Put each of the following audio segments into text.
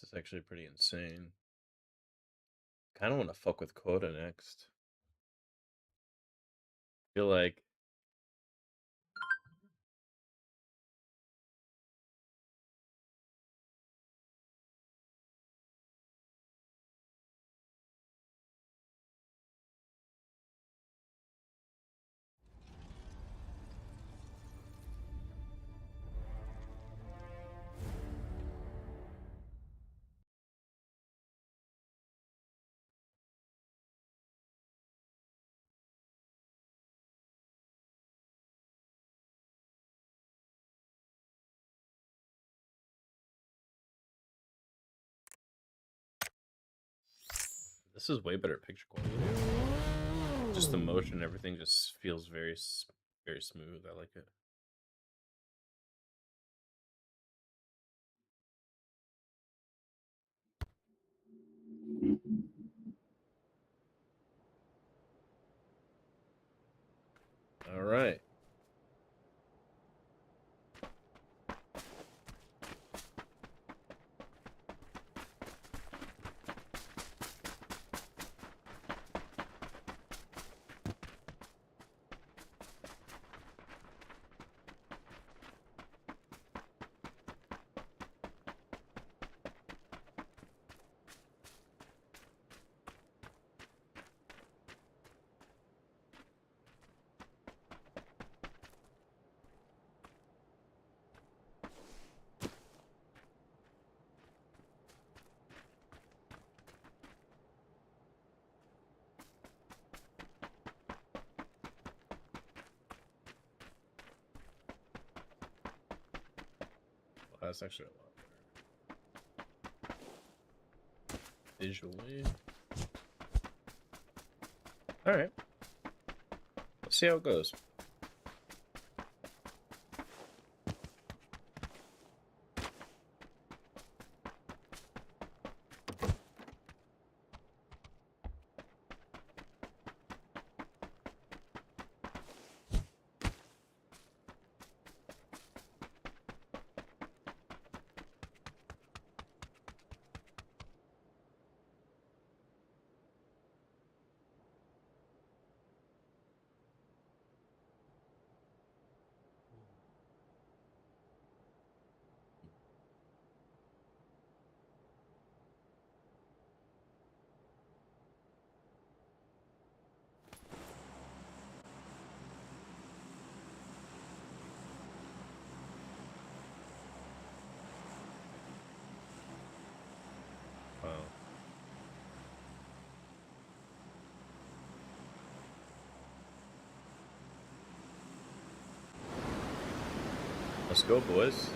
This is actually pretty insane. Kind of want to fuck with quota next. Feel like this is way better picture quality. Just the motion, everything just feels very smooth. I like it. All right. Well, that's actually a lot better visually. All right. Let's see how it goes. Wow. Let's go, boys.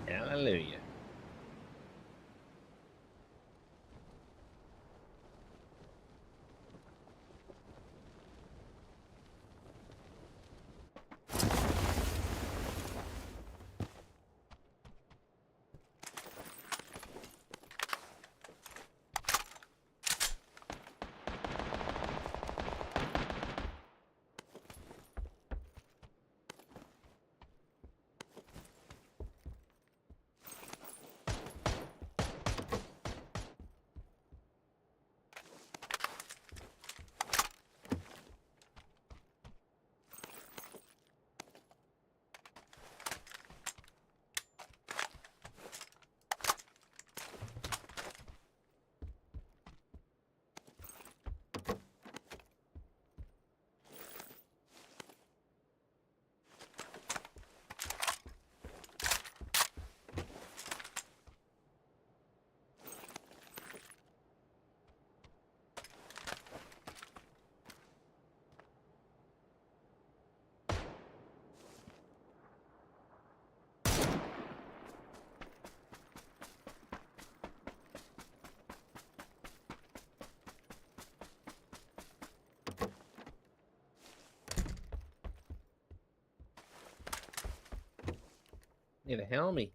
Hallelujah. Need a helmet.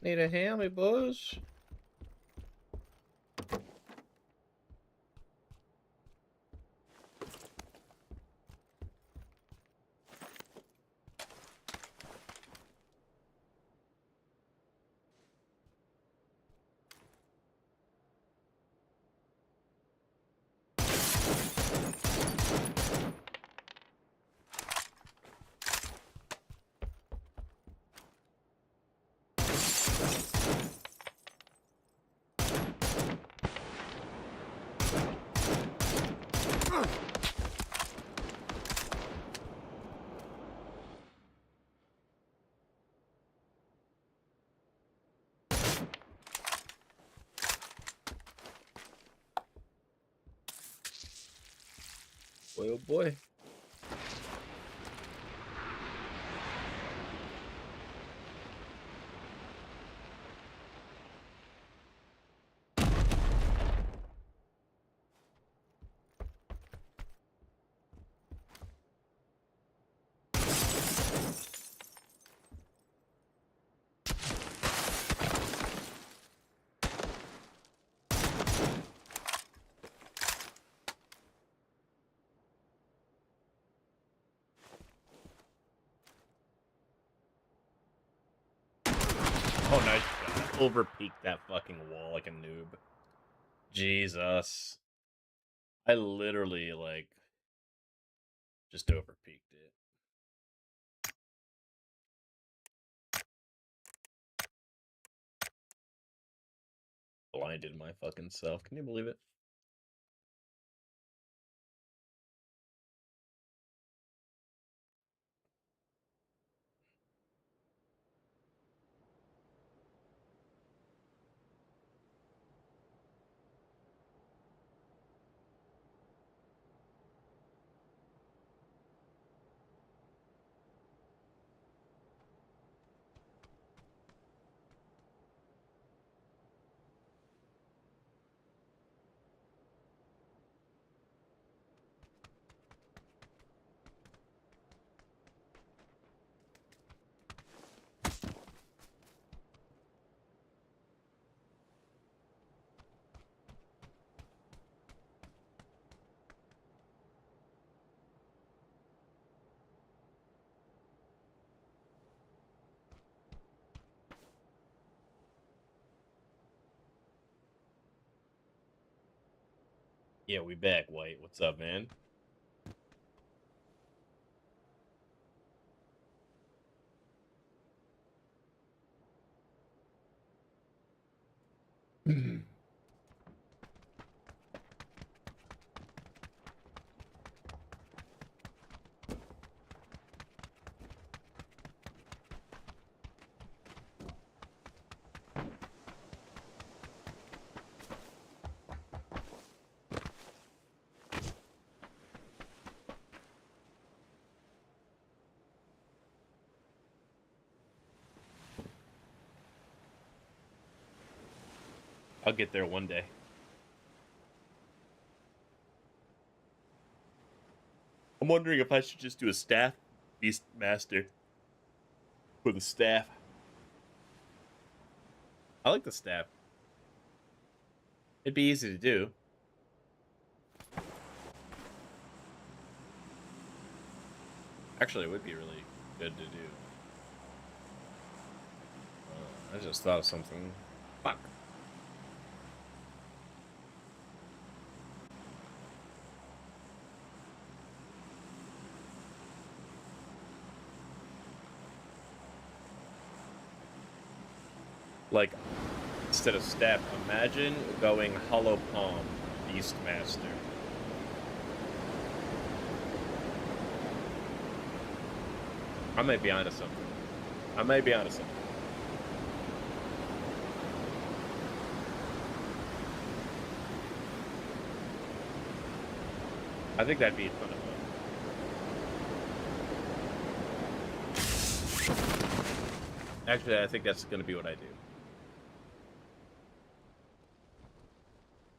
Need a helmet, boys. Boy, oh boy. Oh, nice shot. Overpeaked that fucking wall like a noob. Jesus. I literally, like, just overpeaked it. Blinded my fucking self. Can you believe it? Yeah, we back, White. What's up, man? I'll get there one day. I'm wondering if I should just do a staff beast master for the staff. I like the staff. It'd be easy to do. Actually, it would be really good to do. I just thought of something. Fuck. Like, instead of staff, imagine going Hollow Palm Beastmaster. I might be onto something. I might be onto something. I think that'd be fun of fun. Actually, I think that's gonna be what I do.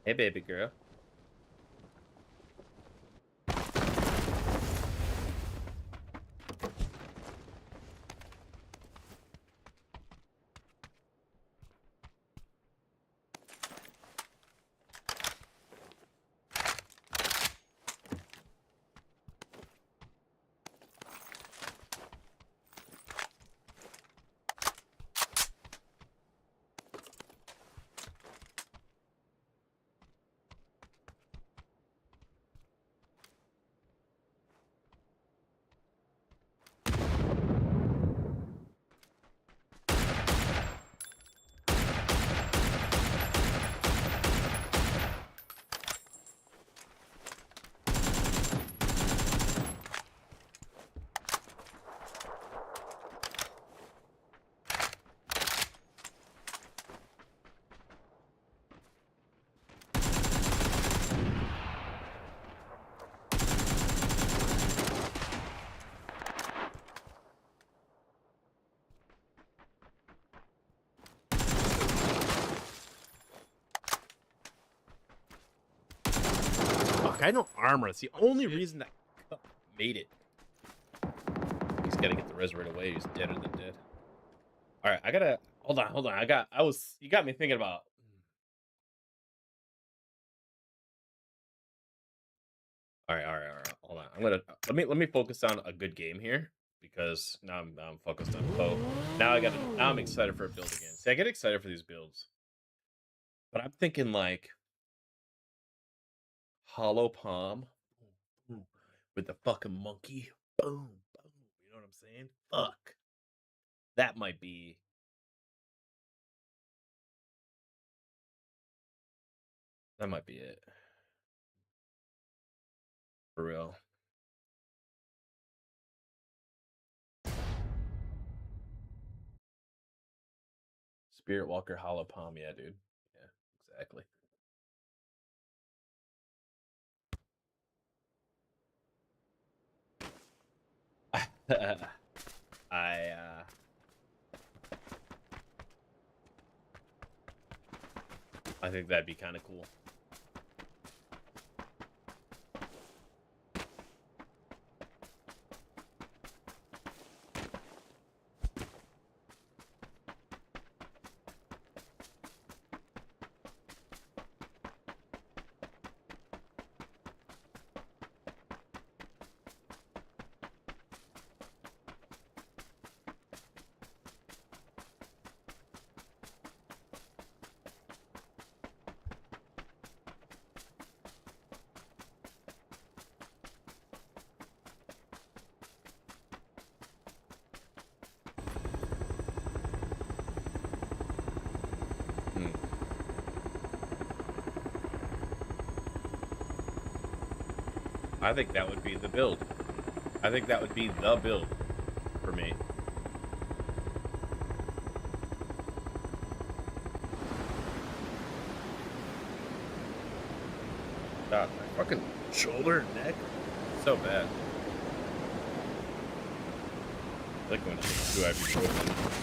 Hey, baby girl. I know armor. It's the only reason that Cup made it. He's gotta get the res right away. He's deader than dead. All right, I gotta hold on, hold on. You got me thinking about. All right, all right, all right. Hold on. I'm gonna let me focus on a good game here because now I'm focused on Poe. Now I'm excited for a build again. See, I get excited for these builds, but I'm thinking like hollow palm boom, with the fucking monkey. Boom, boom. You know what I'm saying? Fuck. That might be it. For real. Spirit Walker Hollow Palm, yeah, dude. Yeah, exactly. I I think that'd be kind of cool. Hmm. I think that would be the build. I think that would be the build for me. God, my fucking shoulder and neck. So bad. I like when I take 2 ibuprofen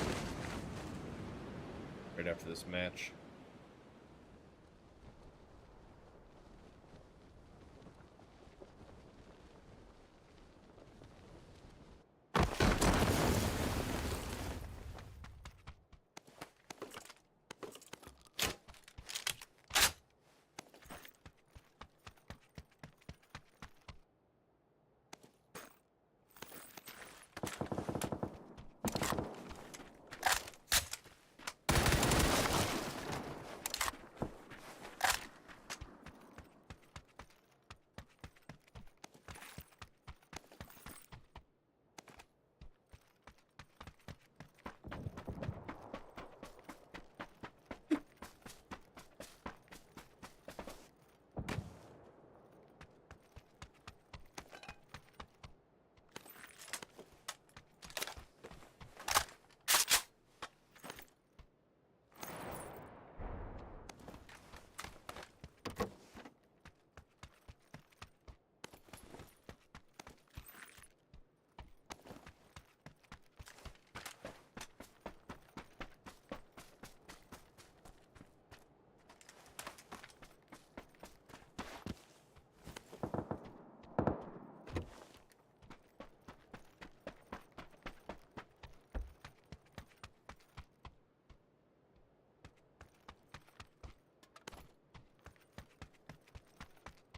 right after this match.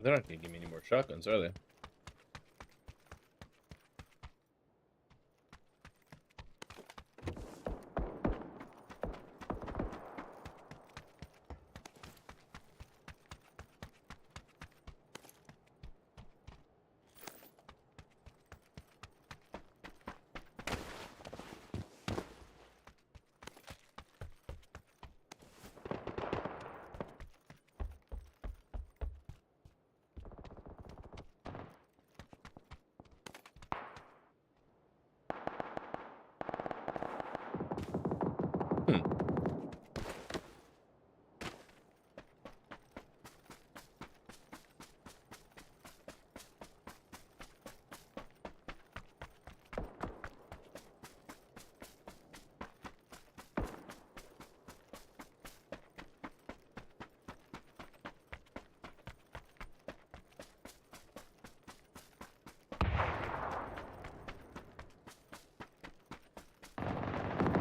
They're not gonna give me any more shotguns, are they?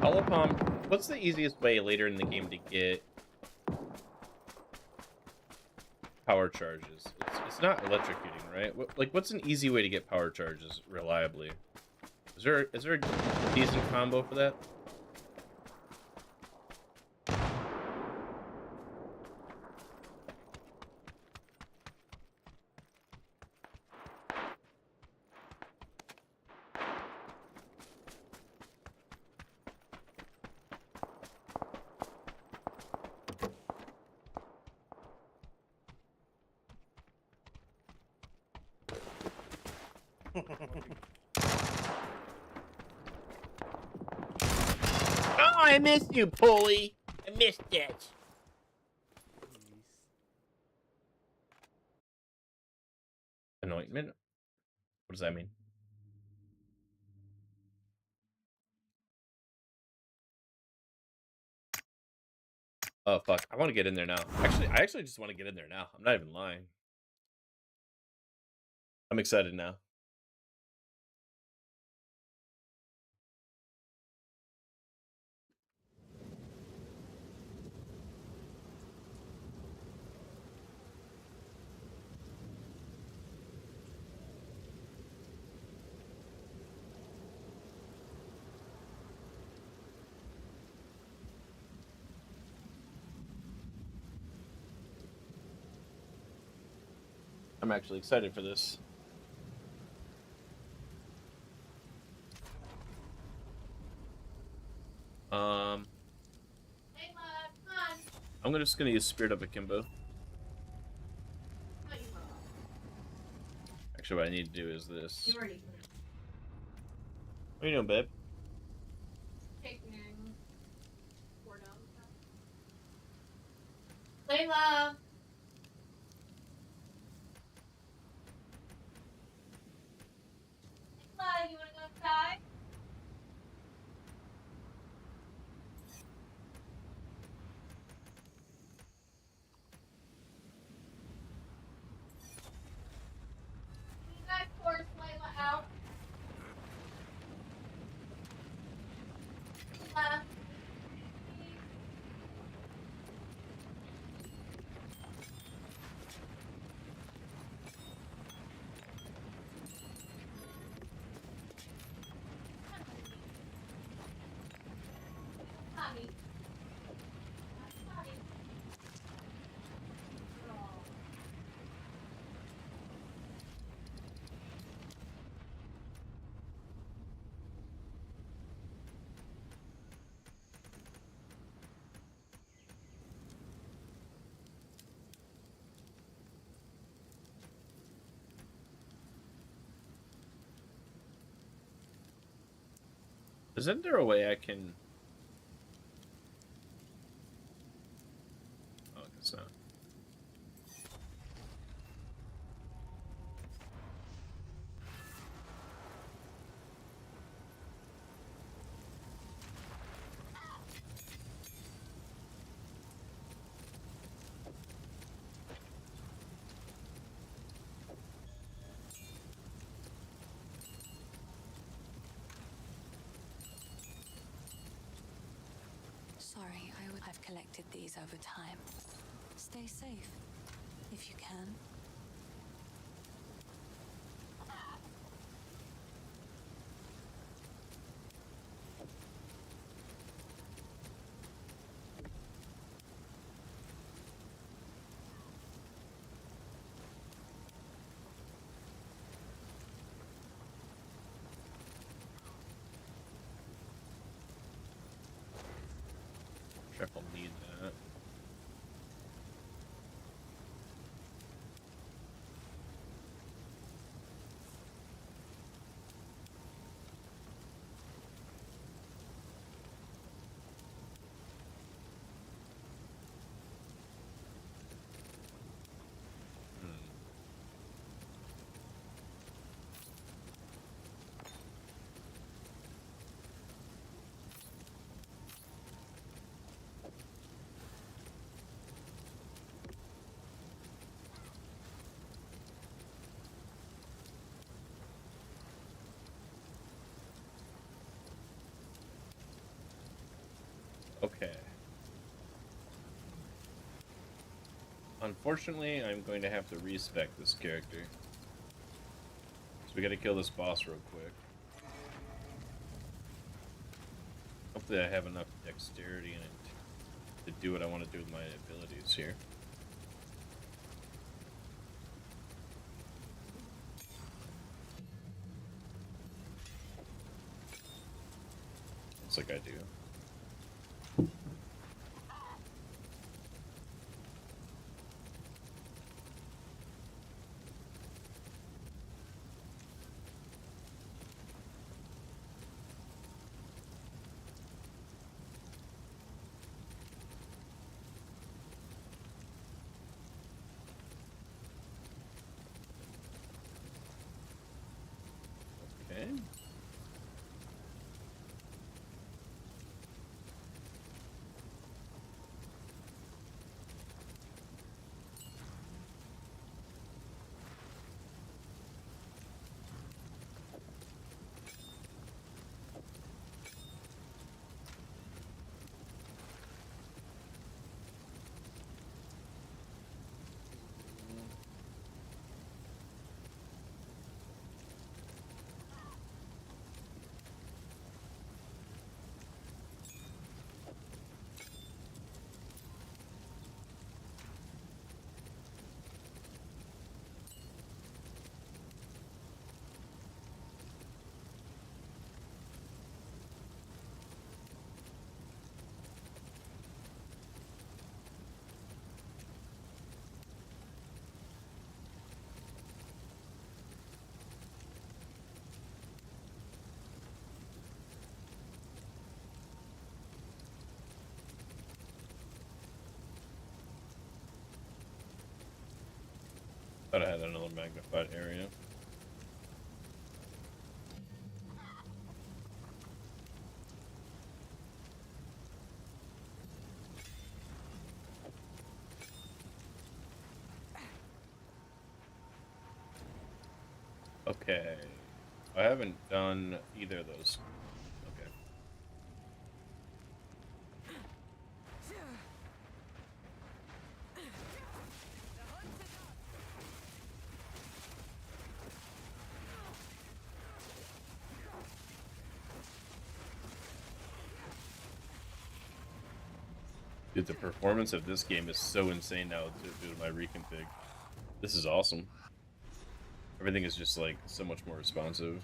Hollow Palm, what's the easiest way later in the game to get power charges? It's not electrocuting, right? What's an easy way to get power charges reliably? Is there a decent combo for that? Oh, I missed you, Pulley. I missed it. Anointment? What does that mean? Oh, fuck. I want to get in there now. I actually just want to get in there now. I'm not even lying. I'm excited now. I'm actually excited for this. I'm just gonna use Spirit Up Akimbo. Actually, what I need to do is this. What are you doing, babe? Layla! You wanna go outside? Can you guys force Layla out? Layla. Mommy. Mommy. Isn't there a way I can? Oh, it's not. Sorry, I've collected these over time. Stay safe, if you can. I'm sure if I'll need that. Okay. Unfortunately, I'm going to have to respec this character. So we gotta kill this boss real quick. Hopefully I have enough dexterity in it to do what I want to do with my abilities here. Looks like I do. Okay. Thought I had another magnified area. Okay. I haven't done either of those. Okay. Dude, the performance of this game is so insane now due to my reconfig. This is awesome. Everything is just like so much more responsive.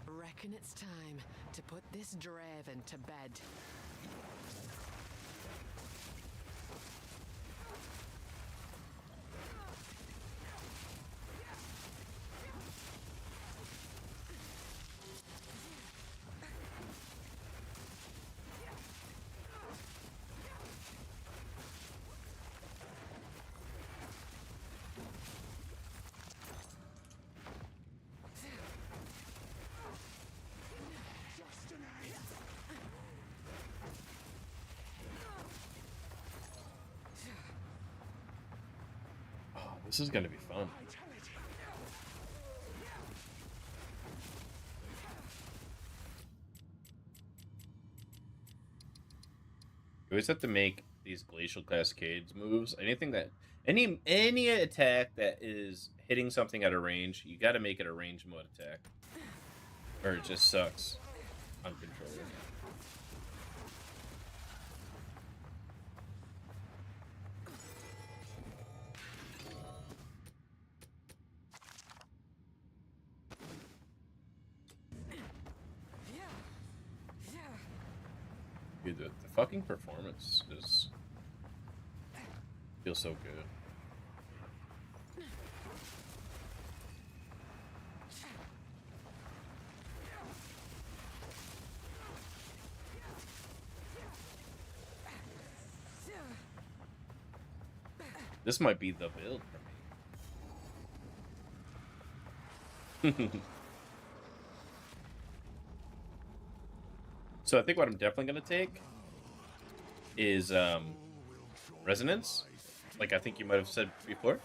Reckon it's time to put this draven to bed. Oh, this is gonna be fun. You always have to make these glacial cascades moves. Anything that any attack that is hitting something at a range, you got to make it a range mode attack, or it just sucks on controller. Dude, the fucking performance is feels so good. This might be the build for me. So I think what I'm definitely gonna take is resonance. Like I think you might have said before.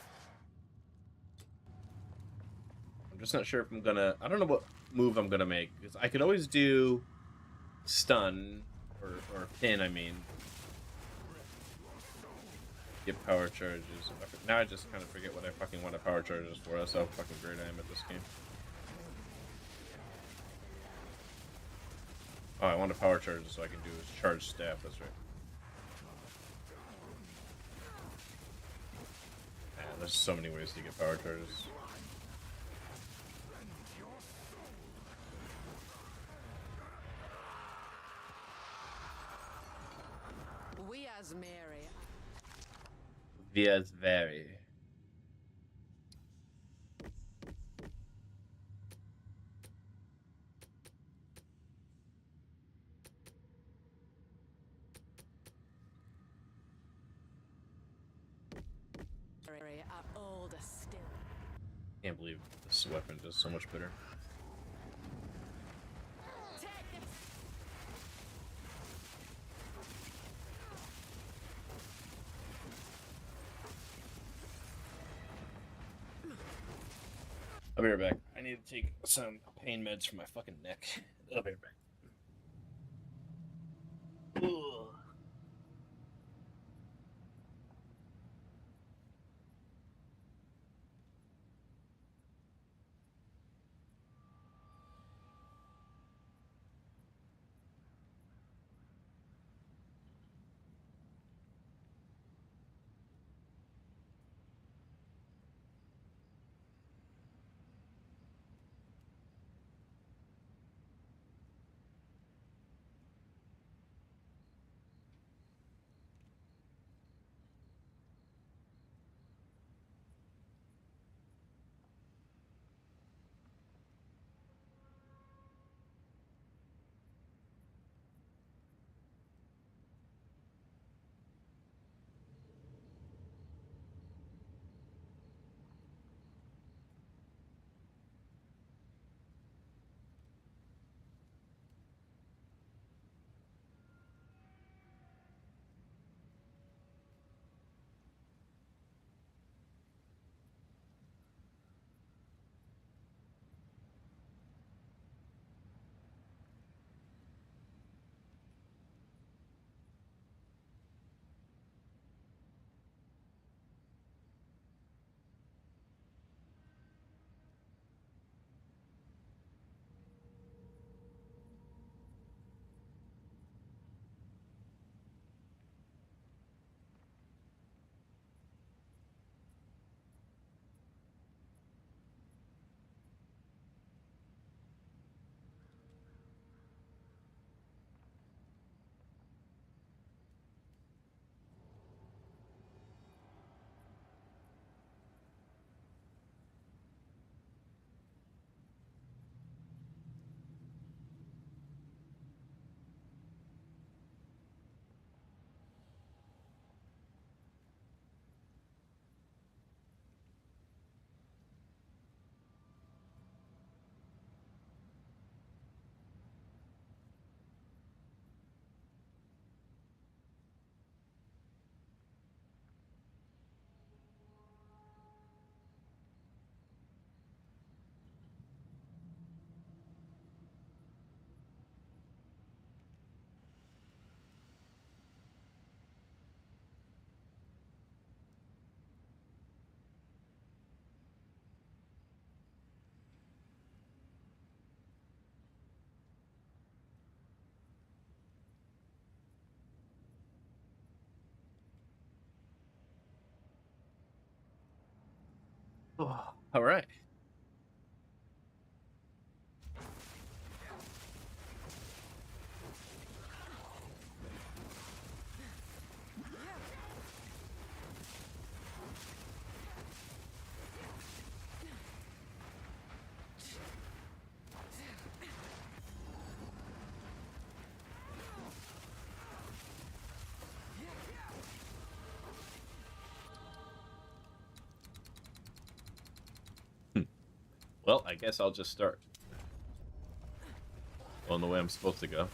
I'm just not sure if I'm gonna. I don't know what move I'm gonna make because I could always do stun or pin, I mean, get power charges. Now I just kind of forget what I fucking want a power charges for. That's how fucking great I am at this game. Oh, I want a power charges so I can do is charge staff. That's right. Man, there's so many ways to get power charges. We as Mary. Via's very. Are older still. Can't believe this weapon does so much better. I'll be right back. I need to take some pain meds for my fucking neck. I'll be right back. Ugh. Oh, all right. Well, I guess I'll just start going the way I'm supposed to go.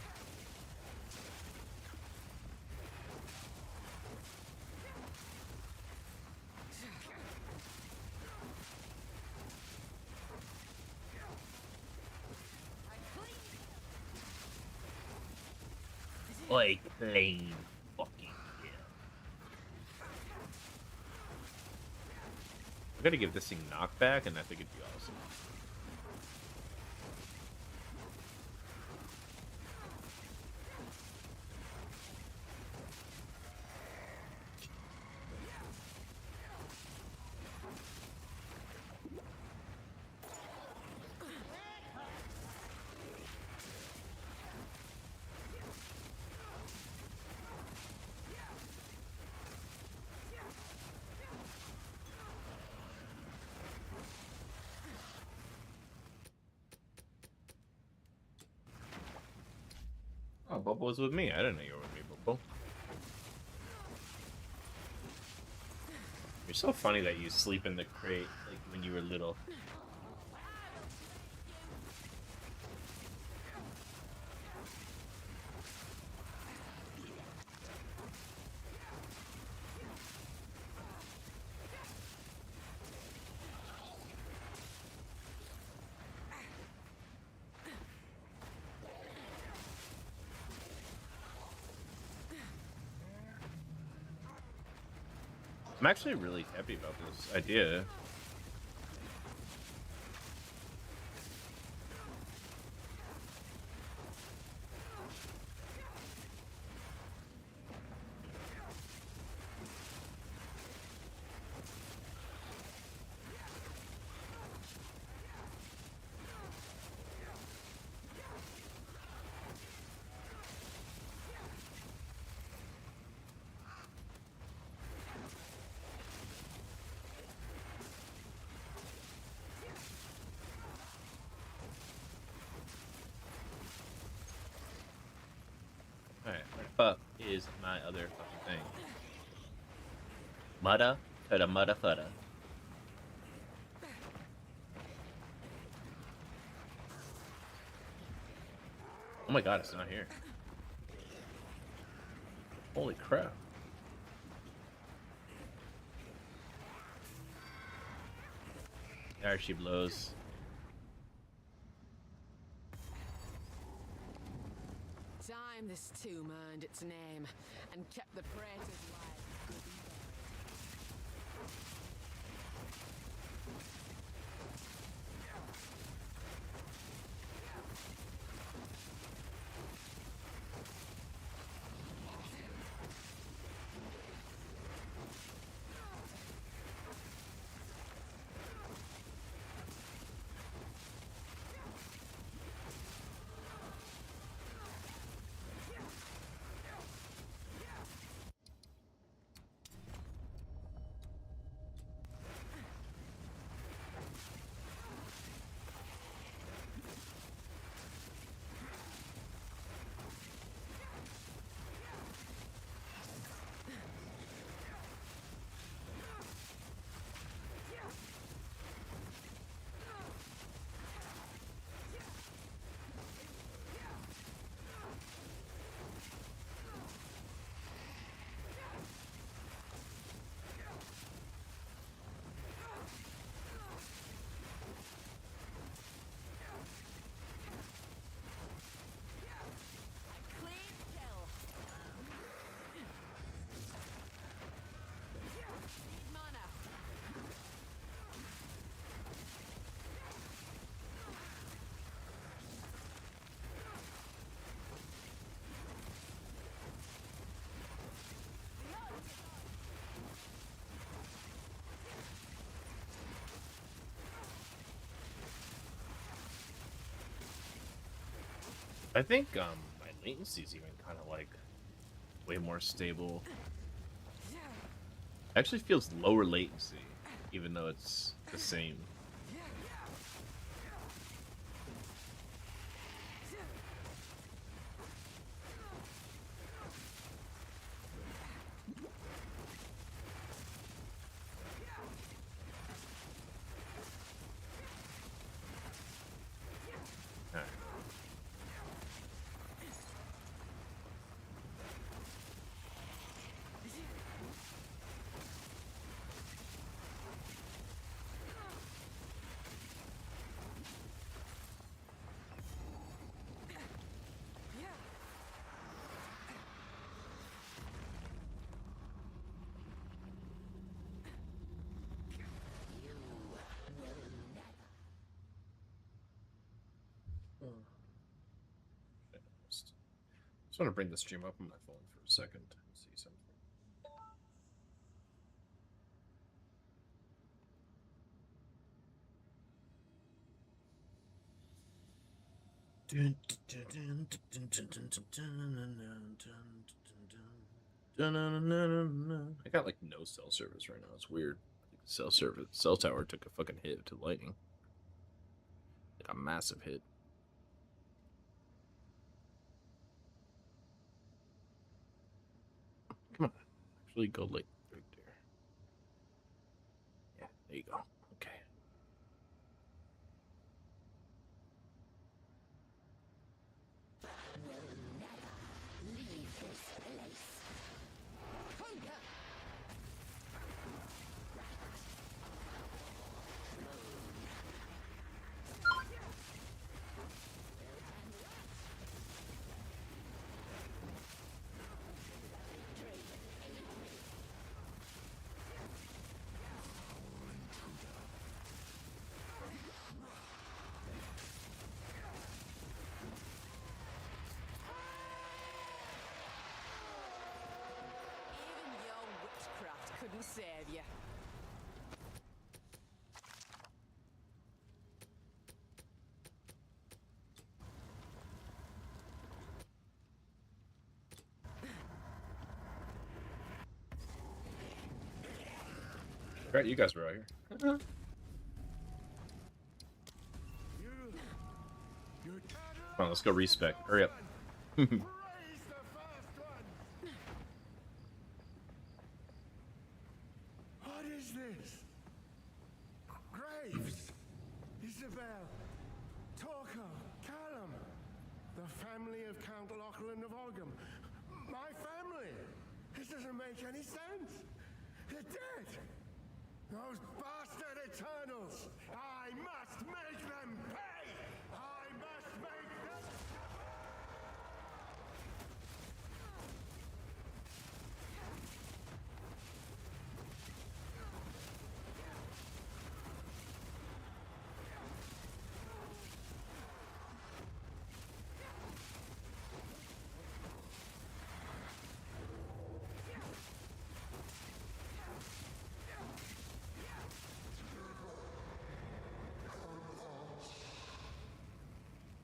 Like clean fucking kill. I'm gonna give this thing knockback, and I think it'd be awesome. Oh, Bubble was with me. I didn't know you were with me, Bubble. You're so funny that you sleep in the crate like when you were little. I'm actually really happy about this idea. Alright, where the fuck is my other fucking thing? Mudda, fudda, mudda, fudda. Oh my god, it's not here. Holy crap. There she blows. Time this tomb earned its name and kept the praetors alive. I think my latency is even kind of like way more stable. Actually feels lower latency, even though it's the same. Alright. Just want to bring the stream up on my phone for a second and see something. I got like no cell service right now. It's weird. I think the cell tower took a fucking hit to lightning. Like a massive hit. Come on. Actually go like right there. Yeah, there you go. Okay. Even your witchcraft couldn't save you. Right, you guys were out here. Come on, let's go respec. Hurry up. What is this? Graves, Isabel, Torko, Callum, the family of Count Lachlan of Ogham. My family! This doesn't make any sense. They're dead. Those bastard Eternals! I must make them pay! I must make them...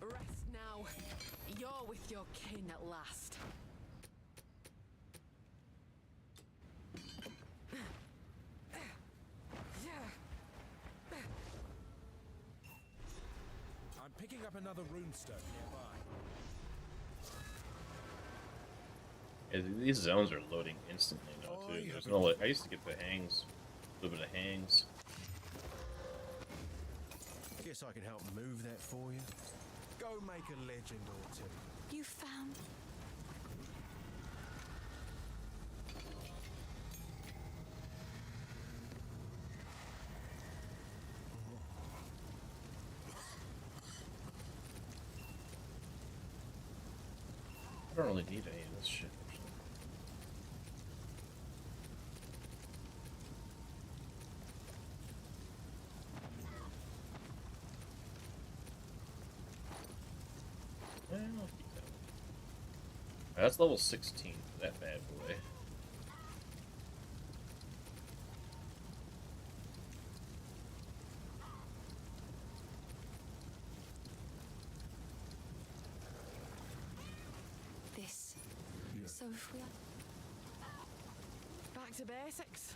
Rest now. You're with your kin at last. I'm picking up another runestone nearby. Yeah, these zones are loading instantly now too. There's no I used to get the hangs, a little bit of hangs. Guess I can help move that for you. Go make a legend or two. You found. I don't really need any of this shit. Actually. Yeah, I'll keep that. That's level 16 for that bad boy. This. So if we are. Back to basics.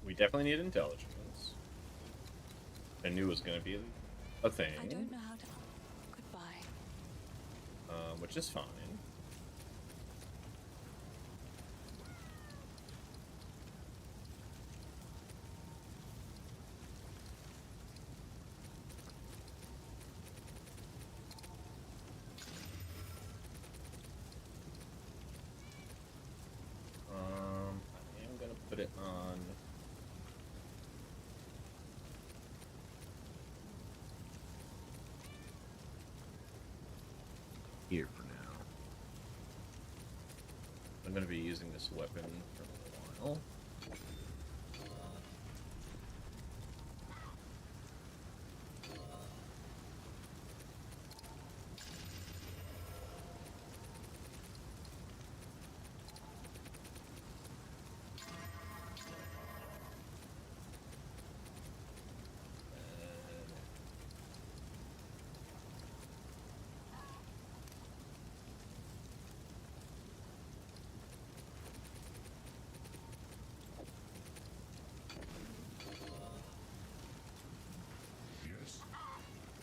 We definitely need intelligence. I knew it was going to be a thing. I don't know how to. Goodbye. Which is fine. put it on. Here for now. I'm going to be using this weapon for a while.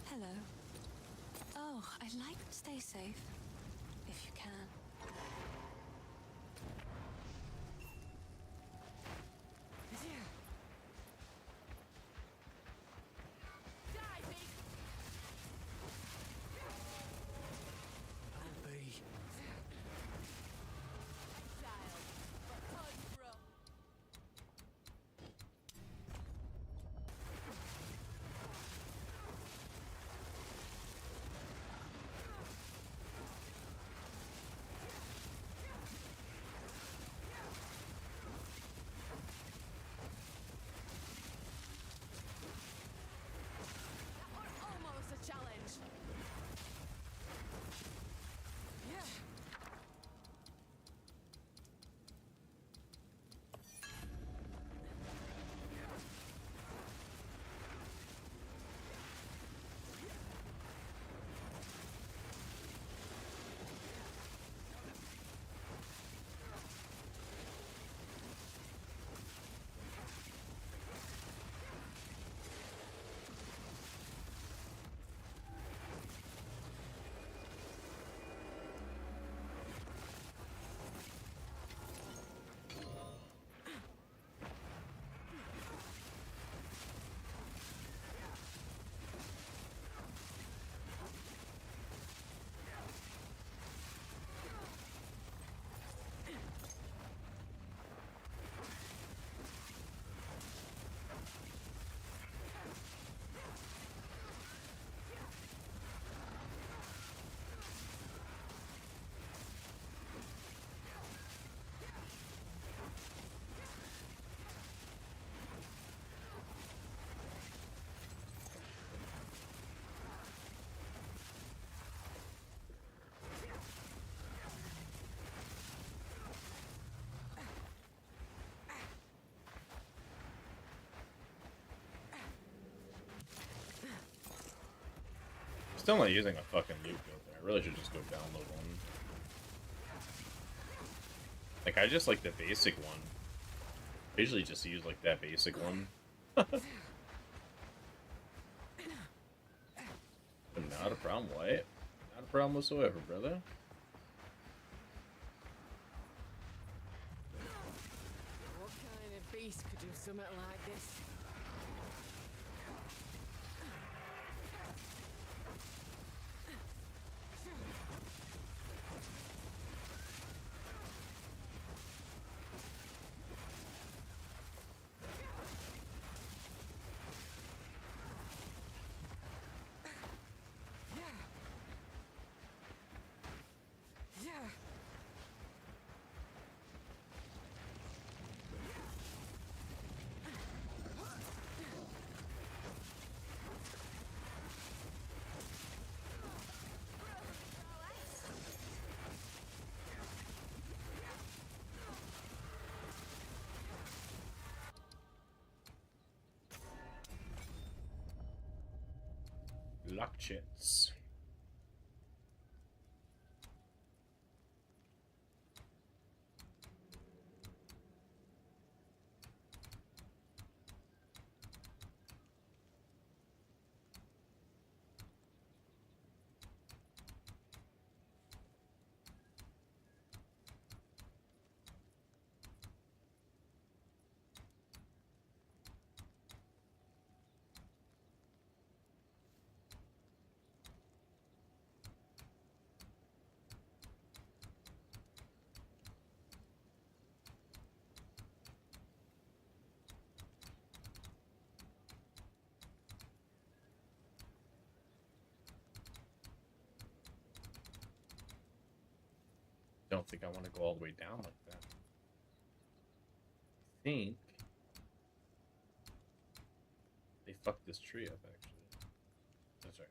Hello. Oh, I'd like to stay safe, if you can. Still not using a fucking loot filter. I really should just go download one. Like, I just like the basic one. I usually just use, like, that basic one. Not a problem, Wyatt. Not a problem whatsoever, brother. What kind of beast could do something like this? Lock chits. don't think I want to go all the way down like that. I think they fucked this tree up, actually. That's right.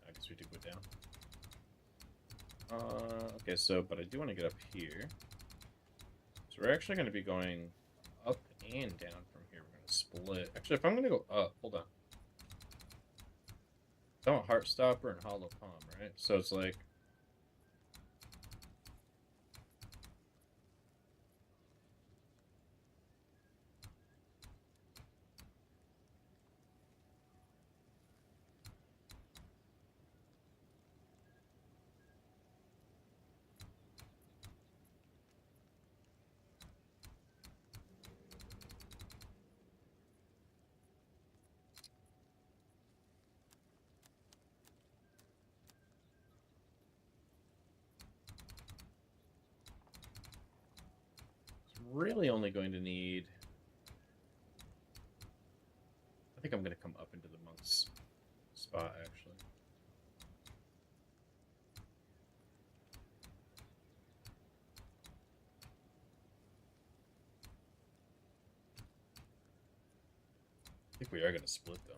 I guess we did go down. Okay, so, but I do want to get up here. So we're actually going to be going up and down from here. We're going to split. Actually, if I'm going to go up, hold on. I want Heartstopper and Hollow Palm, right? So it's like... really only going to need... I think I'm going to come up into the monk's spot, actually. I think we are going to split, though.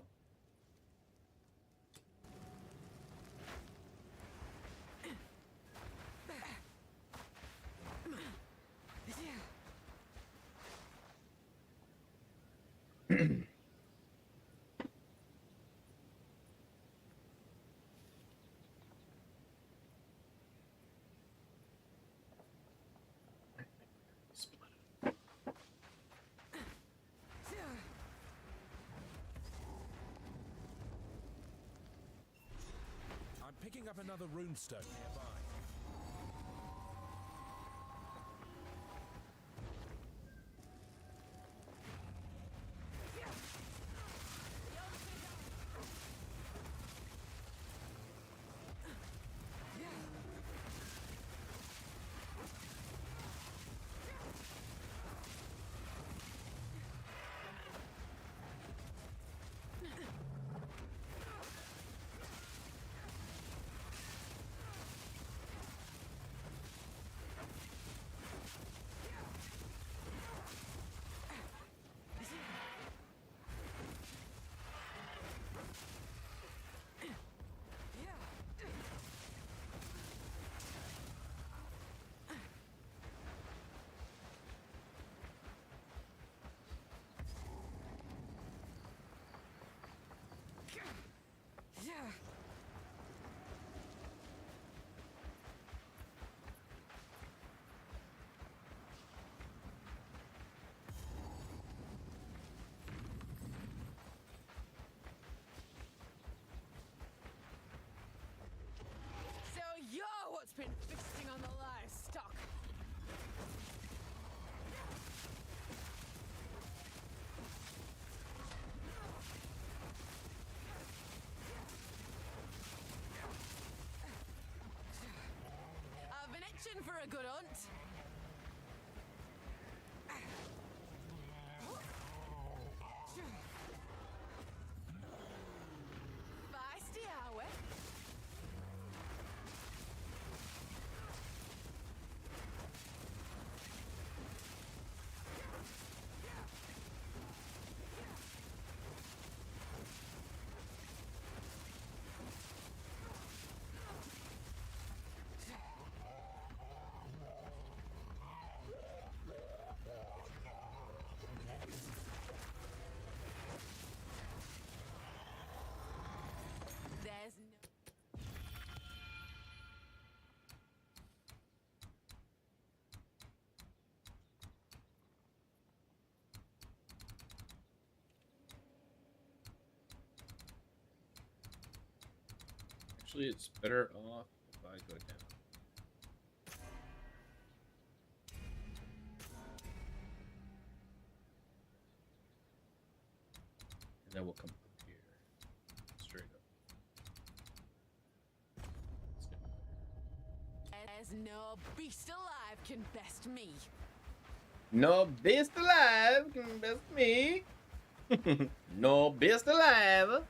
I'm picking up another runestone nearby. So you're what's been feasting on the livestock. I've been itching for a good hunt. Feisty, are we? Actually, it's better off if I go down. And then we'll come up here. Straight up. There's no beast alive can best me. No beast alive can best me. No beast alive.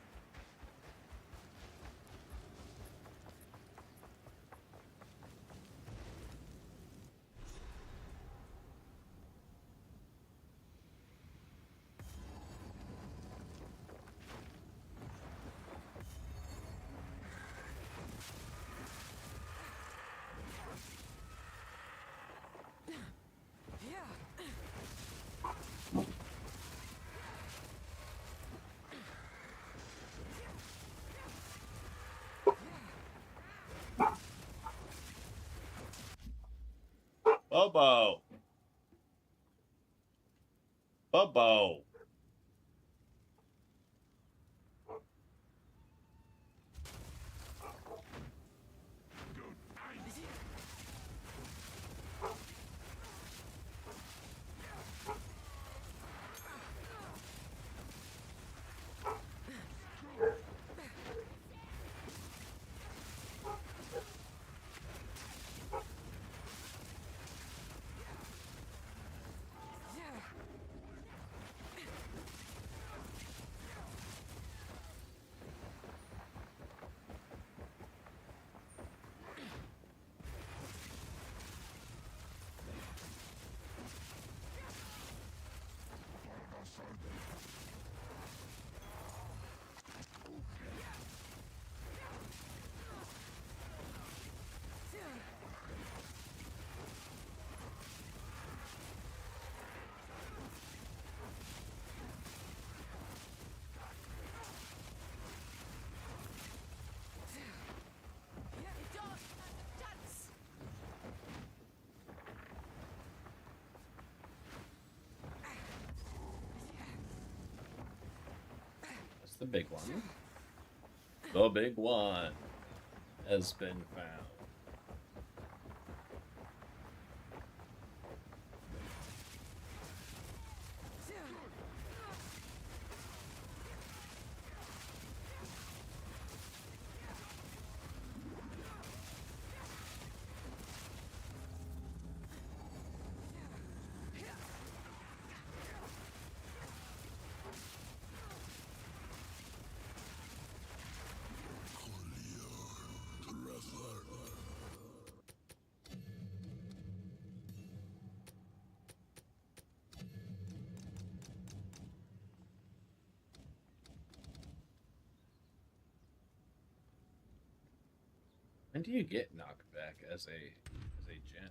Bobo. Bobo. That's the big one. The big one has been found. When do you get knocked back as a gem?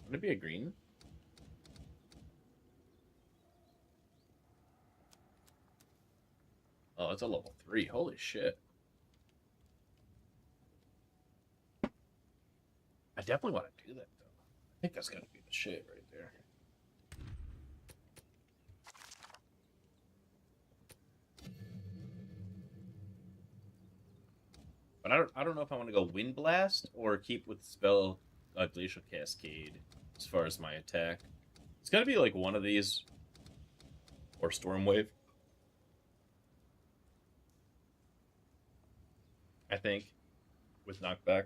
Would it be a green? Oh, it's a level 3. Holy shit. I definitely want to do that though. I think that's gotta be the shit right there. But I don't know if I want to go Wind Blast or keep with spell Glacial Cascade as far as my attack. It's gotta be like one of these or Storm Wave. I think with knockback.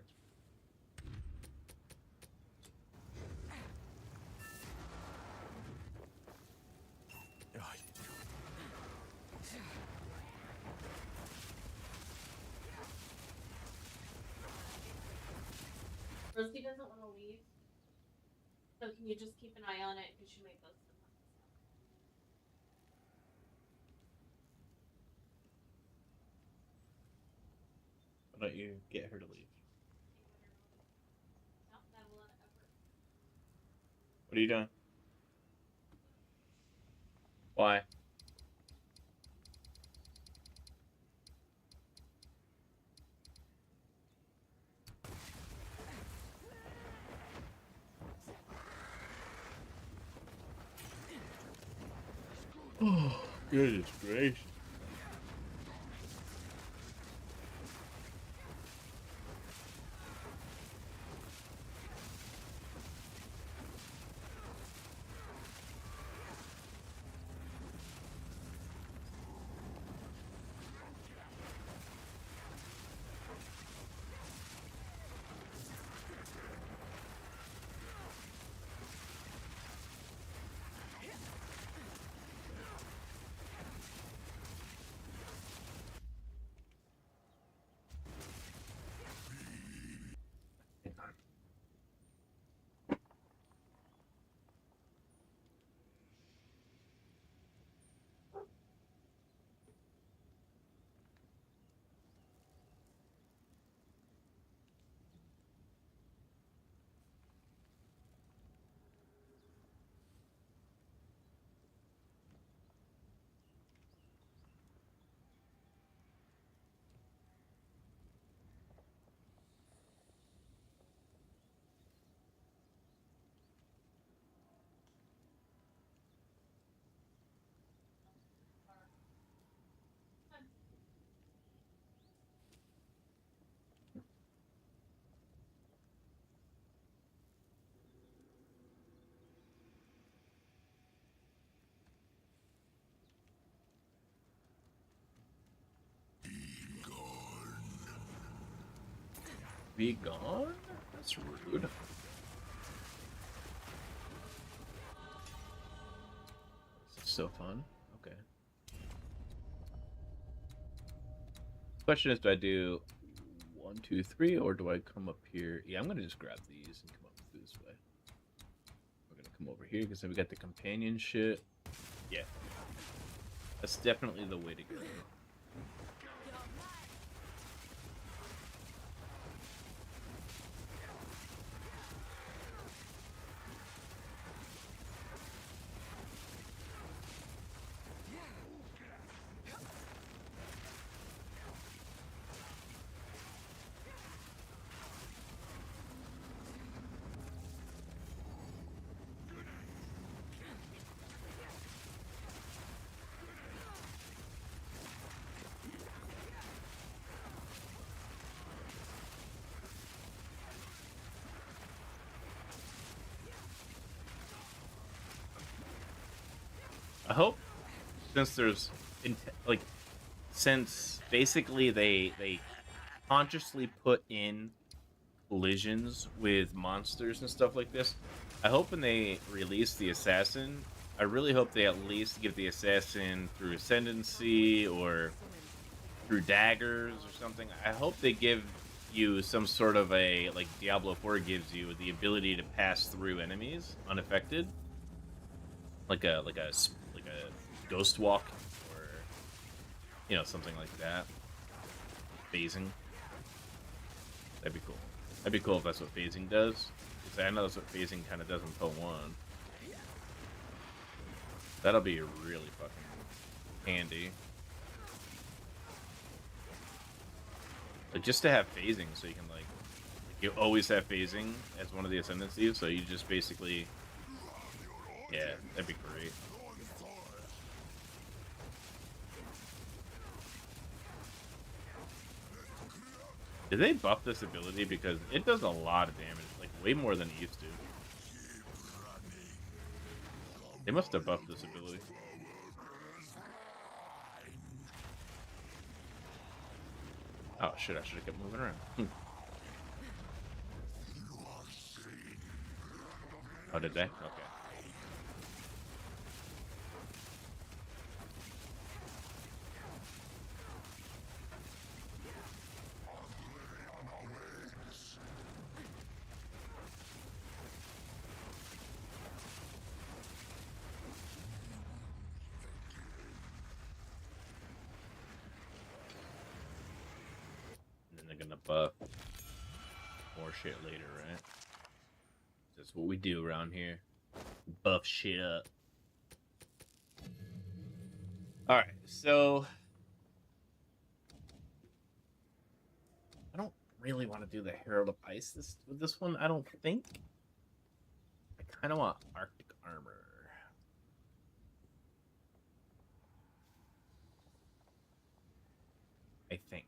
Rosie doesn't want to leave. So can you just keep an eye on it because she might go somewhere. Why don't you get her to leave? Not that a lot of effort. What are you doing? Why? Oh, goodness gracious. Be gone? That's rude. This is so fun. Okay. Question is, do I do 1, 2, 3, or do I come up here? Yeah, I'm gonna just grab these and come up through this way. We're gonna come over here because then we got the companion shit. Yeah. That's definitely the way to go. I hope, since there's like, since basically they consciously put in collisions with monsters and stuff like this, I hope when they release the assassin, I really hope they at least give the assassin through ascendancy or through daggers or something. I hope they give you some sort of a, like Diablo 4 gives you, the ability to pass through enemies unaffected, like a ghost walk, or something like that. Phasing. That'd be cool. That'd be cool if that's what phasing does. Because I know that's what phasing kind of does in PO 1. That'll be really fucking handy. Like, just to have phasing, so you can you always have phasing as one of the ascendancies, so you just basically, yeah, that'd be great. Did they buff this ability? Because it does a lot of damage, like way more than it used to. They must have buffed this ability. Oh shit, I should have kept moving around. Oh, did they? Okay. And then they're gonna buff more shit later, right? That's what we do around here. Buff shit up. Alright, so I don't really want to do the Herald of Ice with this one, I don't think. I kind of want Arctic Armor. I think.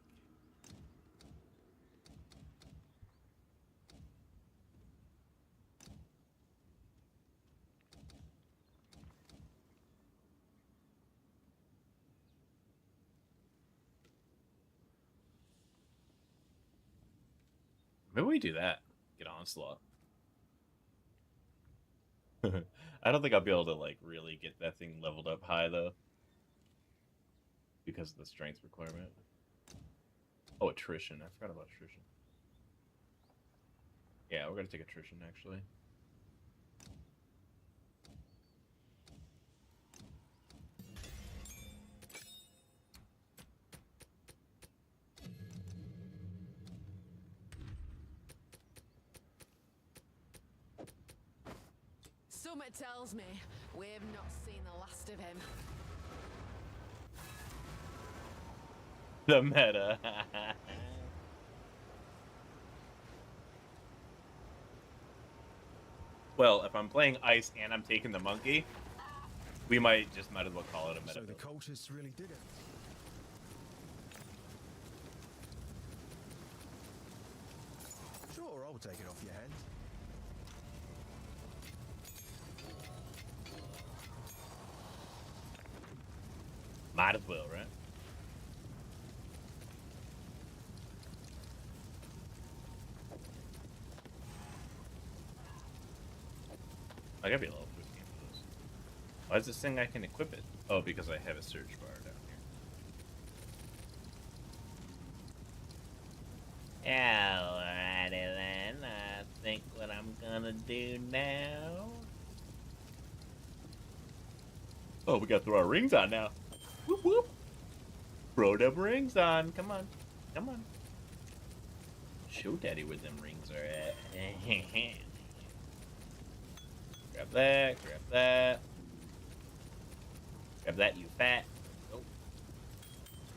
Maybe we do that. Get Onslaught. I don't think I'll be able to like really get that thing leveled up high though, because of the strength requirement. Oh, attrition. I forgot about attrition. Yeah, we're gonna take attrition actually. Summit tells me we've not seen the last of him. The meta. Well, if I'm playing ice and I'm taking the monkey, we might as well call it a meta. So the cultists really did it. Sure, I'll take it off your hands. Might as well, right? I gotta be a level 15 for this. Why is this thing I can equip it? Oh, because I have a search bar down here. Alrighty then, I think what I'm gonna do now. Oh, we gotta throw our rings on now. Whoop whoop. Throw them rings on. Come on. Come on. Show daddy where them rings are at. Grab that, grab that. Grab that, you fat. Oh.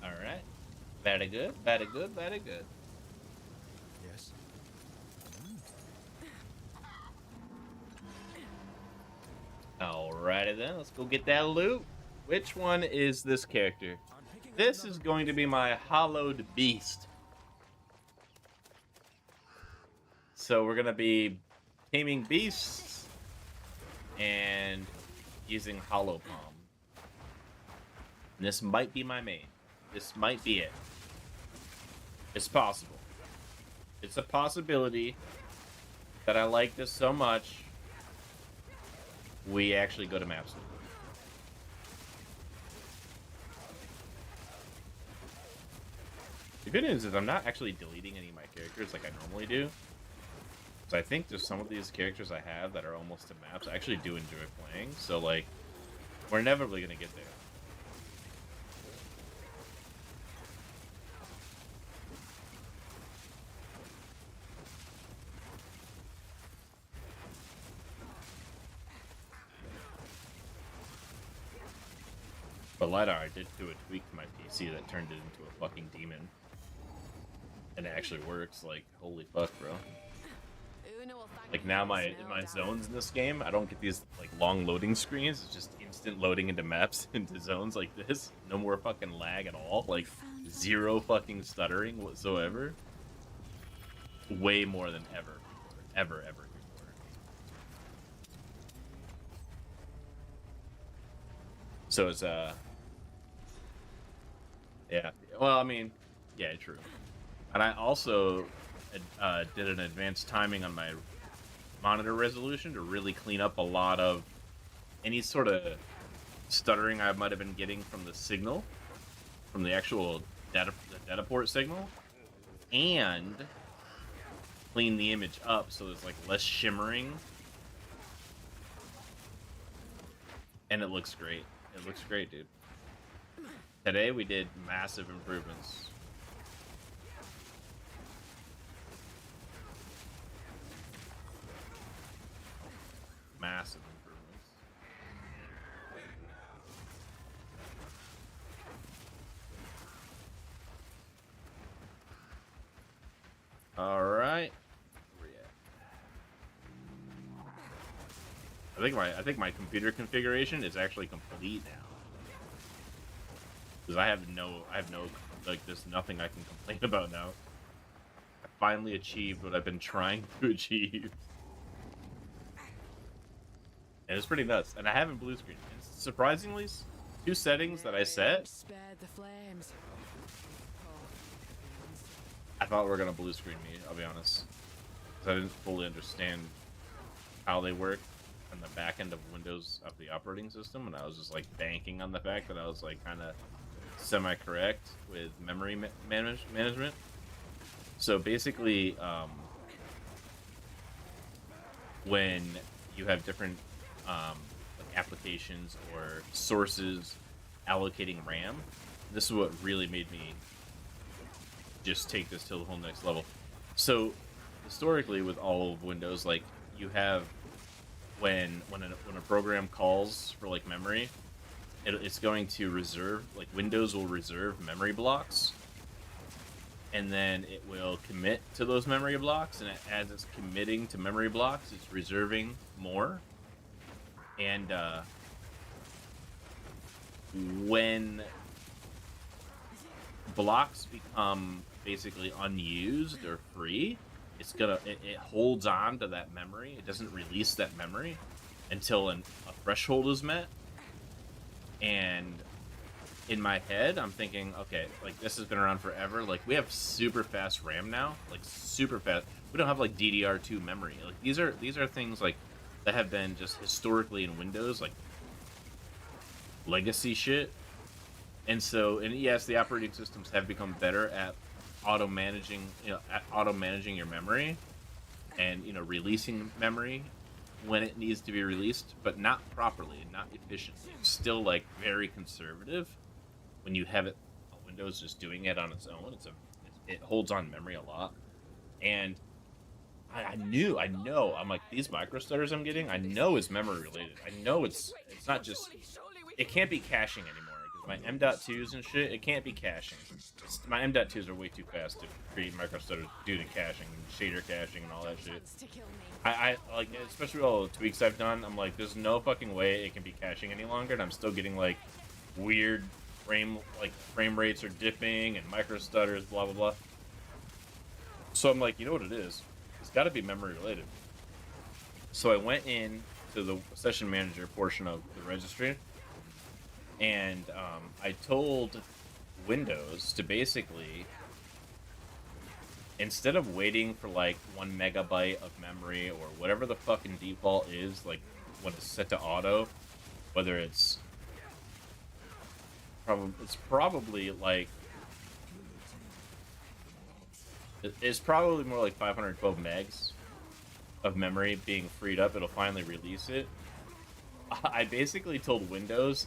Alright. Very good, very good, very good. Yes. Alrighty then, let's go get that loot. Which one is this character? I'm picking up This another is going to be my Hallowed Beast. So we're gonna be taming beasts and using Hollow Palm. And this might be my main. This might be it. It's possible. It's a possibility that I like this so much we actually go to maps. The good news is I'm not actually deleting any of my characters like I normally do. So I think there's some of these characters I have that are almost to maps I actually do enjoy playing. So like, we're inevitably gonna get there. But LiDAR, I did do a tweak to my PC that turned it into a fucking demon. And it actually works, like, holy fuck, bro. Like, now my zones in this game, I don't get these, like, long loading screens. It's just instant loading into maps, into zones like this. No more fucking lag at all. Like, zero fucking stuttering whatsoever. Way more than ever before. Ever before. So it's, yeah. Well, I mean, yeah, true. And I also did an advanced timing on my monitor resolution to really clean up a lot of any sort of stuttering I might have been getting from the signal, from the actual data port signal, and clean the image up so there's like less shimmering, and it looks great. It looks great, dude. Today we did massive improvements. Massive improvements. All right. Where you at? I think my computer configuration is actually complete now. Because I have no like there's nothing I can complain about now. I finally achieved what I've been trying to achieve. And it's pretty nuts. And I haven't blue screen. And surprisingly, two settings that I set, Spared the flames. I thought were gonna blue screen me, I'll be honest. Because I didn't fully understand how they work on the back end of Windows of the operating system, and I was just like banking on the fact that I was like kind of semi-correct with memory management. So basically, when you have different like applications or sources allocating RAM, this is what really made me just take this to the whole next level. So historically, with all of Windows, like you have when a program calls for like memory, it's going to reserve, like Windows will reserve memory blocks, and then it will commit to those memory blocks, and as it's committing to memory blocks, it's reserving more. And when blocks become basically unused or free, it holds on to that memory. It doesn't release that memory until a threshold is met. And in my head, I'm thinking, okay, like this has been around forever. Like we have super fast RAM now, like super fast. We don't have like DDR2 memory. Like these are things like that have been just historically in Windows, like legacy shit. And so, and yes, the operating systems have become better at auto managing your memory and releasing memory when it needs to be released, but not properly and not efficiently. It's still like very conservative when you have it Windows just doing it on its own. It holds on memory a lot. And I know I'm like, these micro stutters I'm getting, I know it's memory related. I know it's not just, it can't be caching anymore. My M.2s and shit, it can't be caching. My M.2s are way too fast to create micro stutters due to caching, shader caching, and all that shit. I like, especially with all the tweaks I've done, I'm like, there's no fucking way it can be caching any longer, and I'm still getting like weird frame rates are dipping and micro stutters, blah blah blah. So I'm like, you know what it is? It's got to be memory related. So I went in to the session manager portion of the registry. And I told Windows to basically, instead of waiting for like 1 megabyte of memory or whatever the fucking default is, like when it's set to auto, whether it's probably like, it's probably more like 512 megs of memory being freed up. It'll finally release it. I basically told Windows,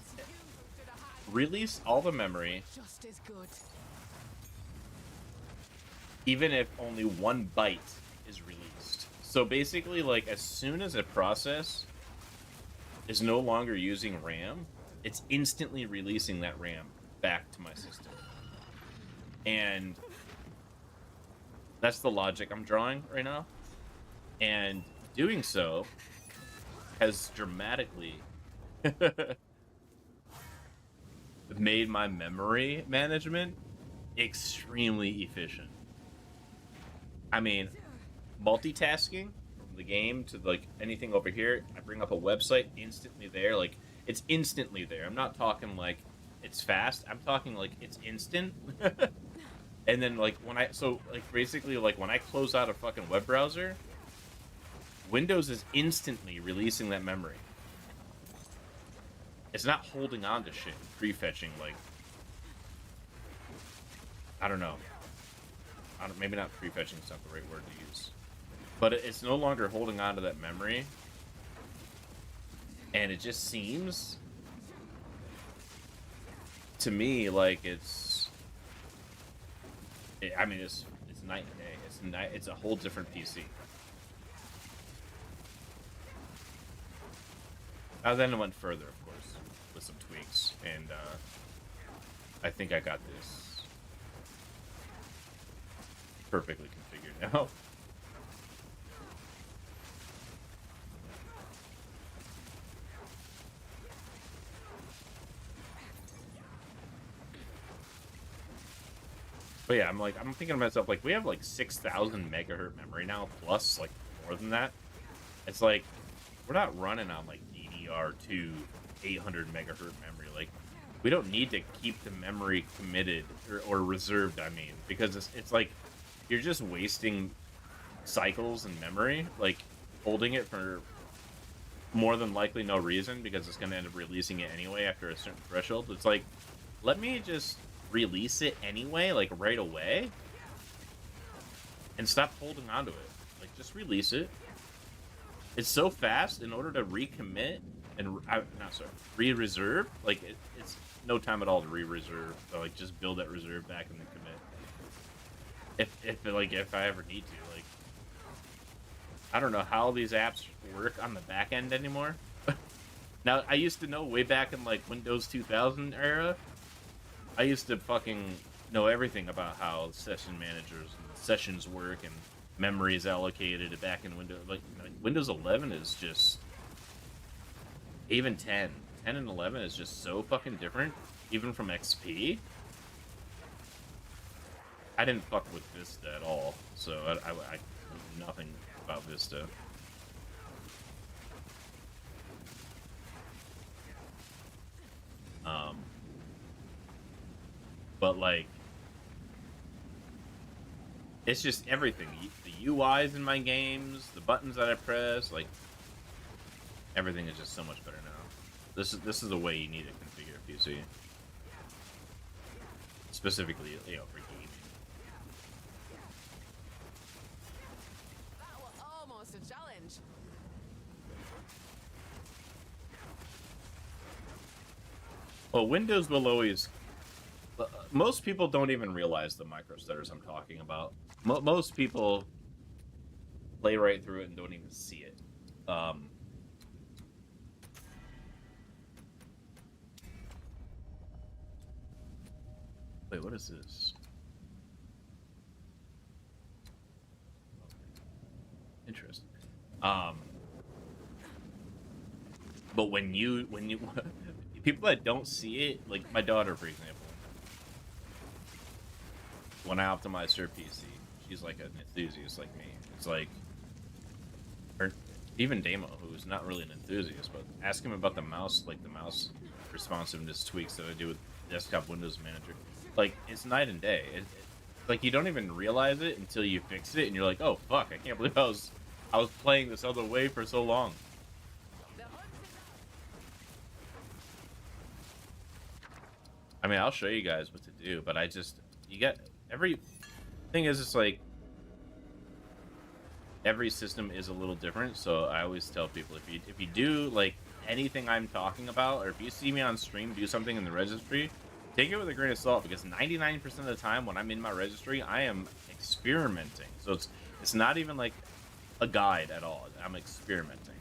release all the memory, Just as good. even if only 1 byte is released. So basically, like, as soon as a process is no longer using RAM, it's instantly releasing that RAM back to my system. And that's the logic I'm drawing right now. And doing so has dramatically made my memory management extremely efficient. I mean, multitasking from the game to like anything over here, I bring up a website, instantly there. Like, it's instantly there. I'm not talking like it's fast. I'm talking like it's instant. And then like basically like when I close out a fucking web browser, Windows is instantly releasing that memory. It's not holding on to shit, prefetching, like, I don't know. Maybe not prefetching is not the right word to use. But it's no longer holding on to that memory. And it just seems to me like it's night and day. It's a whole different PC. I then went further, of course, with some tweaks, and I think I got this perfectly configured now. But yeah, I'm thinking to myself, like, we have like 6,000 megahertz memory now, plus like more than that. It's like we're not running on like DDR2 800 megahertz memory. Like, we don't need to keep the memory committed or reserved. I mean, because it's like you're just wasting cycles and memory, like holding it for more than likely no reason, because it's going to end up releasing it anyway after a certain threshold. It's like, let me just release it anyway, like right away, and stop holding on to it. Like, just release it. It's so fast. In order to recommit and re-reserve, like it's no time at all to re-reserve. So like, just build that reserve back and then commit. If I ever need to, like, I don't know how these apps work on the back end anymore. Now, I used to know way back in like Windows 2000 era. I used to fucking know everything about how session managers and sessions work and memory is allocated back in Windows. Like Windows 11 is just, even 10 and 11 is just so fucking different, even from XP. I didn't fuck with Vista at all, so I know nothing about Vista. But like, it's just everything. The UIs in my games, the buttons that I press, like, everything is just so much better now. This is the way you need to configure a PC, specifically, you know, for gaming. That was almost a challenge. Well, Windows will always. Most people don't even realize the micro stutters I'm talking about. Most people play right through it and don't even see it. Wait, what is this? Interesting. But when you people that don't see it, like my daughter, for example, when I optimize her PC, she's like an enthusiast like me. It's like, or even Damo, who's not really an enthusiast, but ask him about the mouse, like the mouse responsiveness tweaks that I do with desktop Windows Manager. Like, it's night and day. Like, you don't even realize it until you fix it, and you're like, oh fuck, I can't believe I was playing this other way for so long. I mean, I'll show you guys what to do, but you get every thing is just like every system is a little different. So I always tell people, if you do like anything I'm talking about, or if you see me on stream do something in the registry, take it with a grain of salt, because 99% of the time when I'm in my registry, I am experimenting. So it's not even like a guide at all. I'm experimenting.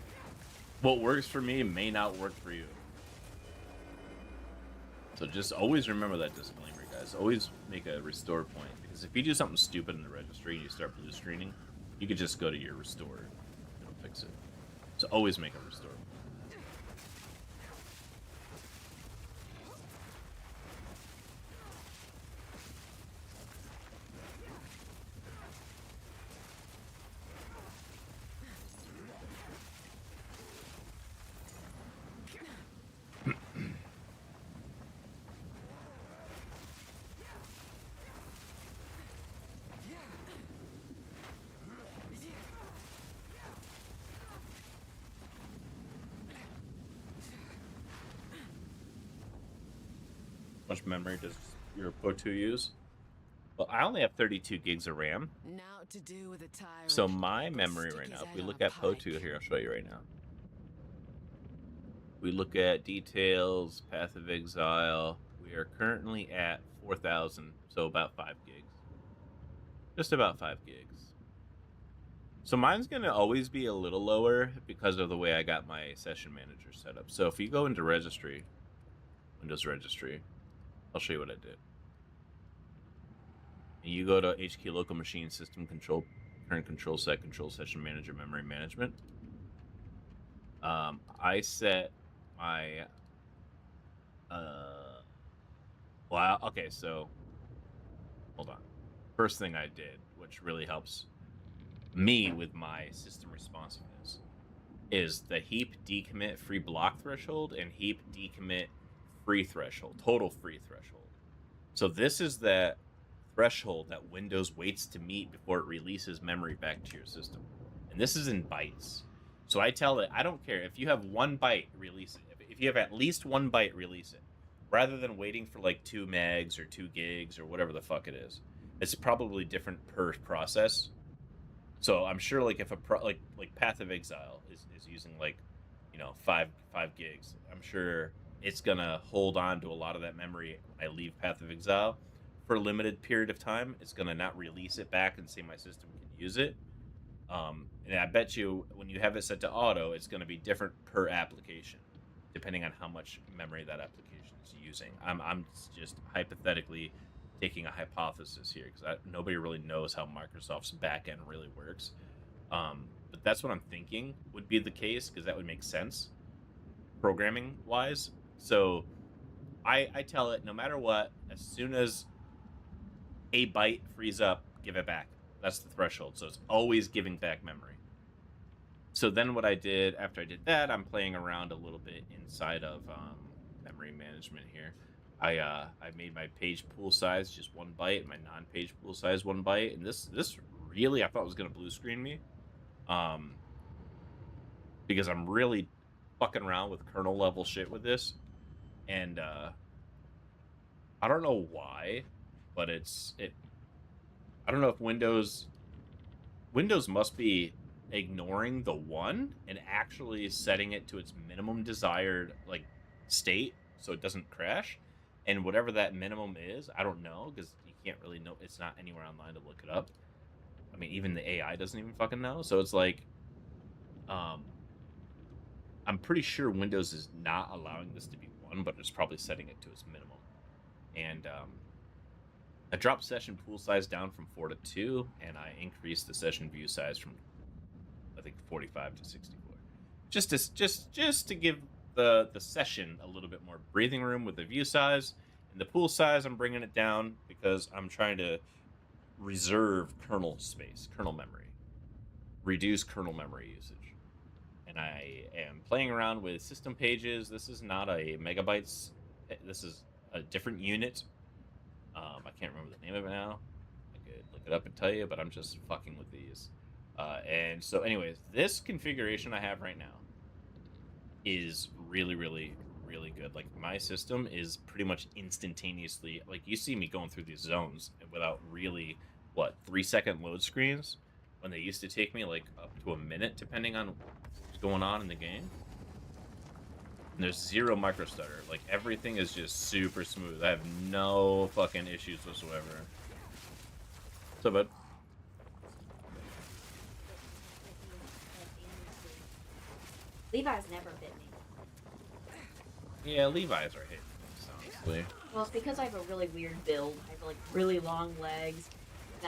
What works for me may not work for you. So just always remember that disclaimer, guys. Always make a restore point, because if you do something stupid in the registry and you start blue screening, you could just go to your restore. It'll fix it. So always make a restore. How much memory does your Pro 2 use? Well, I only have 32 gigs of RAM. Now to do with a tyrant. So my Go memory stick right his now, if head we on look a at Pro pike. 2 here, I'll show you right now. We look at details, path of exile. We are currently at 4,000, so about 5 gigs. Just about 5 gigs. So mine's going to always be a little lower because of the way I got my session manager set up. So if you go into registry, Windows registry, I'll show you what I did. And you go to HK local machine system control, current control set, control session manager, memory management. I set my well, okay, so hold on. first thing I did, which really helps me with my system responsiveness, is the heap decommit free block threshold and heap decommit free threshold, total free threshold. So this is that threshold that Windows waits to meet before it releases memory back to your system. And this is in bytes. So I tell it, I don't care. If you have 1 byte, release it. If you have at least 1 byte, release it. Rather than waiting for like 2 megs or 2 gigs or whatever the fuck it is. It's probably different per process. So I'm sure like if a like Path of Exile is using like, you know, 5 gigs, I'm sure it's gonna hold on to a lot of that memory when I leave Path of Exile for a limited period of time. It's gonna not release it back and say my system can use it. And I bet you when you have it set to auto, it's gonna be different per application, depending on how much memory that application is using. I'm just hypothetically taking a hypothesis here because nobody really knows how Microsoft's backend really works. But that's what I'm thinking would be the case because that would make sense programming wise. So I tell it no matter what, as soon as a byte frees up, give it back. That's the threshold. So it's always giving back memory. So then what I did after I did that, I'm playing around a little bit inside of memory management here. I made my page pool size just 1 byte, my non-page pool size 1 byte, and this really I thought was gonna blue screen me, because I'm really fucking around with kernel level shit with this, and I don't know why, but I don't know if Windows must be ignoring the 1 and actually setting it to its minimum desired like state so it doesn't crash. And whatever that minimum is, I don't know because you can't really know. It's not anywhere online to look it up. I mean, even the AI doesn't even fucking know. So it's like, I'm pretty sure Windows is not allowing this to be 1, but it's probably setting it to its minimum. And I dropped session pool size down from 4 to 2, and I increased the session view size from I think 45 to 64, just to give the session a little bit more breathing room with the view size. And the pool size, I'm bringing it down because I'm trying to reserve kernel space, kernel memory, reduce kernel memory usage. And I am playing around with system pages. This is not a megabytes. This is a different unit. I can't remember the name of it now. I could look it up and tell you, but I'm just fucking with these. And so anyways, this configuration I have right now is really, really, really good. Like my system is pretty much instantaneously, like you see me going through these zones without really, 3-second load screens when they used to take me like up to a minute depending on what's going on in the game. And there's 0 micro stutter. Like everything is just super smooth. I have no fucking issues whatsoever. What's up, bud? Levi's never bit me. Yeah, Levi's are hitting things, honestly. Well, it's because I have a really weird build. I have like really long legs.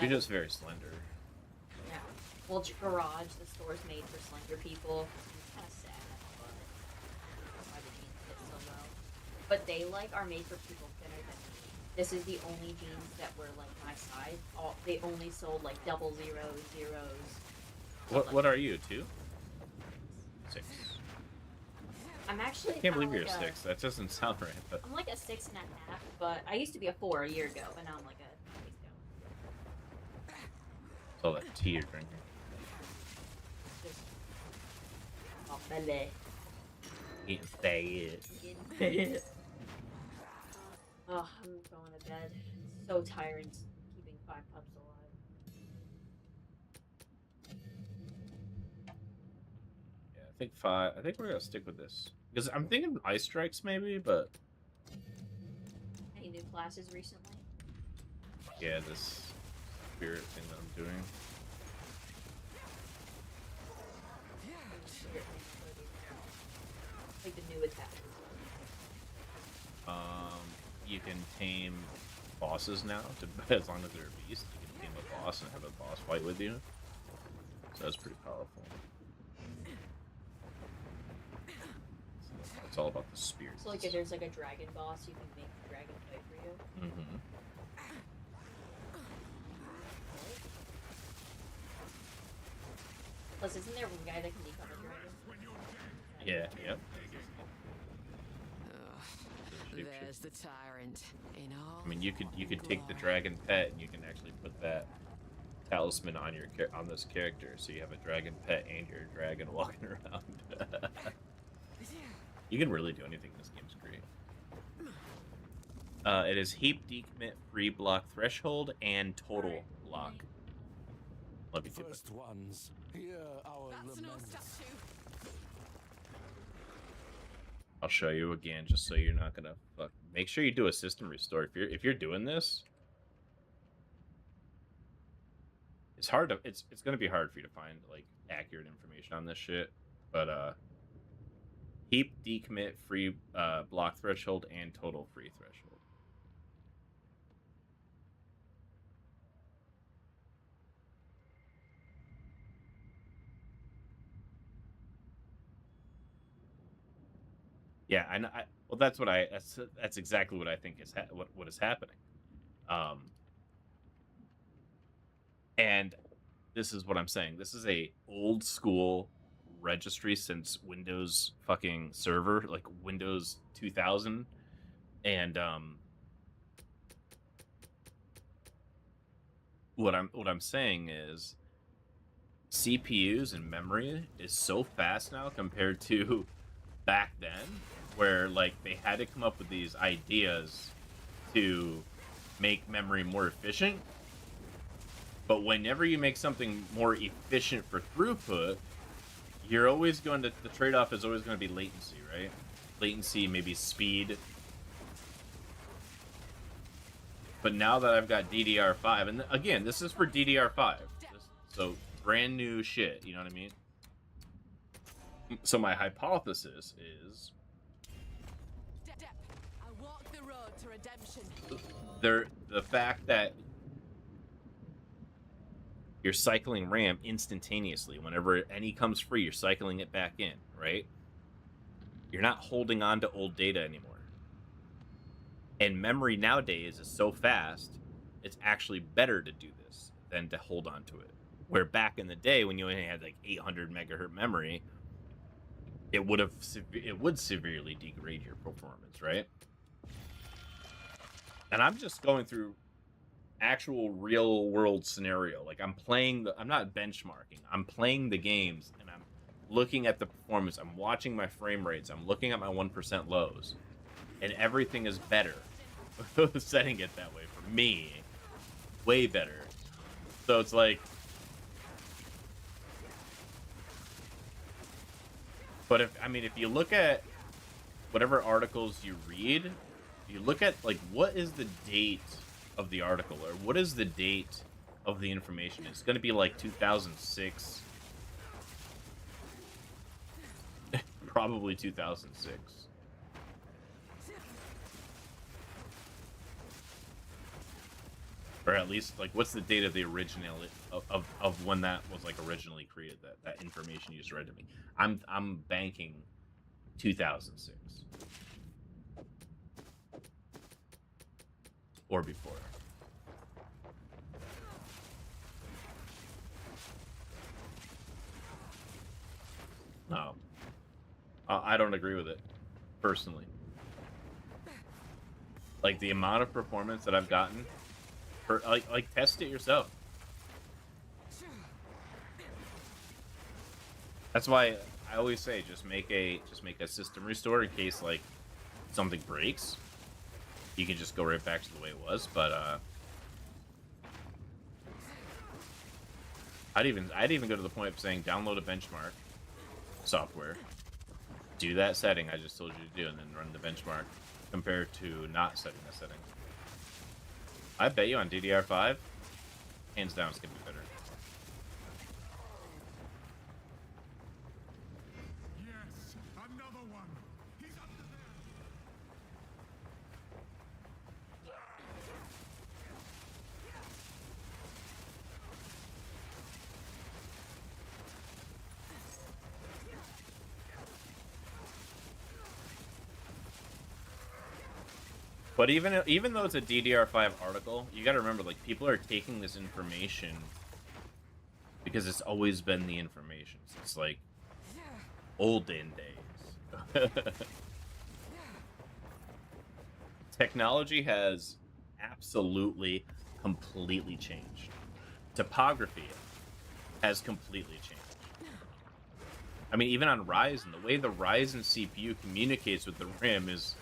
You're just very slender. Yeah. Well, Garage, the store's made for slender people. It's kind of sad, but that's why the jeans fit so well. But they are made for people thinner than me. This is the only jeans that were like my size. They only sold like 00, 0s. What are you, 2? 6. I'm actually. I can't believe like you're a 6. That doesn't sound right. But I'm like a 6.5, but I used to be a 4 a year ago, and now I'm like a 6 it's all that tea you're drinking. Just oh, belly. Getting fat. Getting fat. Oh, I'm going to bed. It's so tiring keeping 5 pups alive. Yeah, I think 5. I think we're gonna stick with this because I'm thinking ice strikes maybe, but Any new classes recently? yeah, this spirit thing that I'm doing. Like the new attack. You can tame bosses now. As long as they're a beast, you can tame a boss and have a boss fight with you. So that's pretty powerful. It's all about the spirits. So like if there's like a dragon boss, you can make the dragon fight for you. Mm-hmm. Plus, isn't there one guy that can become a dragon? Yeah, yep. There's the tyrant in all. I mean, you could take the dragon pet and you can actually put that talisman on your on this character, so you have a dragon pet and your dragon walking around. You can really do anything. This game's great. It is heap, decommit, free block threshold, and total block. Let me do it. First ones, hear our That's no laments. statue. I'll show you again, just so you're not gonna fuck. Make sure you do a system restore if you're doing this. It's hard to it's gonna be hard for you to find like accurate information on this shit, but heap, decommit, free block threshold, and total free threshold. Yeah, well, that's what that's exactly what I think is what is happening. And this is what I'm saying. This is a old school registry since Windows fucking server, like Windows 2000, and what I'm saying is CPUs and memory is so fast now compared to back then, where like they had to come up with these ideas to make memory more efficient. But whenever you make something more efficient for throughput, you're always going to, the trade-off is always going to be latency, right? Latency, maybe speed. But now that I've got DDR5, and again, this is for DDR5, so brand new shit, you know what I mean? So my hypothesis is I walk the road to redemption. the fact that you're cycling RAM instantaneously. Whenever any comes free, you're cycling it back in, right? You're not holding on to old data anymore. And memory nowadays is so fast, it's actually better to do this than to hold on to it. Where back in the day, when you only had like 800 megahertz memory, it would severely degrade your performance, right? And I'm just going through actual real world scenario. Like I'm not benchmarking. I'm playing the games and I'm looking at the performance. I'm watching my frame rates. I'm looking at my 1% lows, and everything is better. Setting it that way for me, way better. So it's like, but if you look at whatever articles you read, you look at like what is the date of the article, or what is the date of the information? It's going to be like 2006. Probably 2006. Or at least, like, what's the date of the original of when that was like originally created? That information you just read to me. I'm banking 2006 or before. No, I don't agree with it personally. Like the amount of performance that I've gotten. Like test it yourself. That's why I always say just make a system restore in case like something breaks. You can just go right back to the way it was. But I'd even go to the point of saying download a benchmark software, do that setting I just told you to do, and then run the benchmark compared to not setting the setting. I bet you on DDR5, hands down, it's gonna be better. Yes, another one. He's under there. But even though it's a DDR5 article, you got to remember, like, people are taking this information because it's always been the information. So it's like olden days. Technology has absolutely completely changed. Topography has completely changed. I mean, even on Ryzen, the way the Ryzen CPU communicates with the RAM is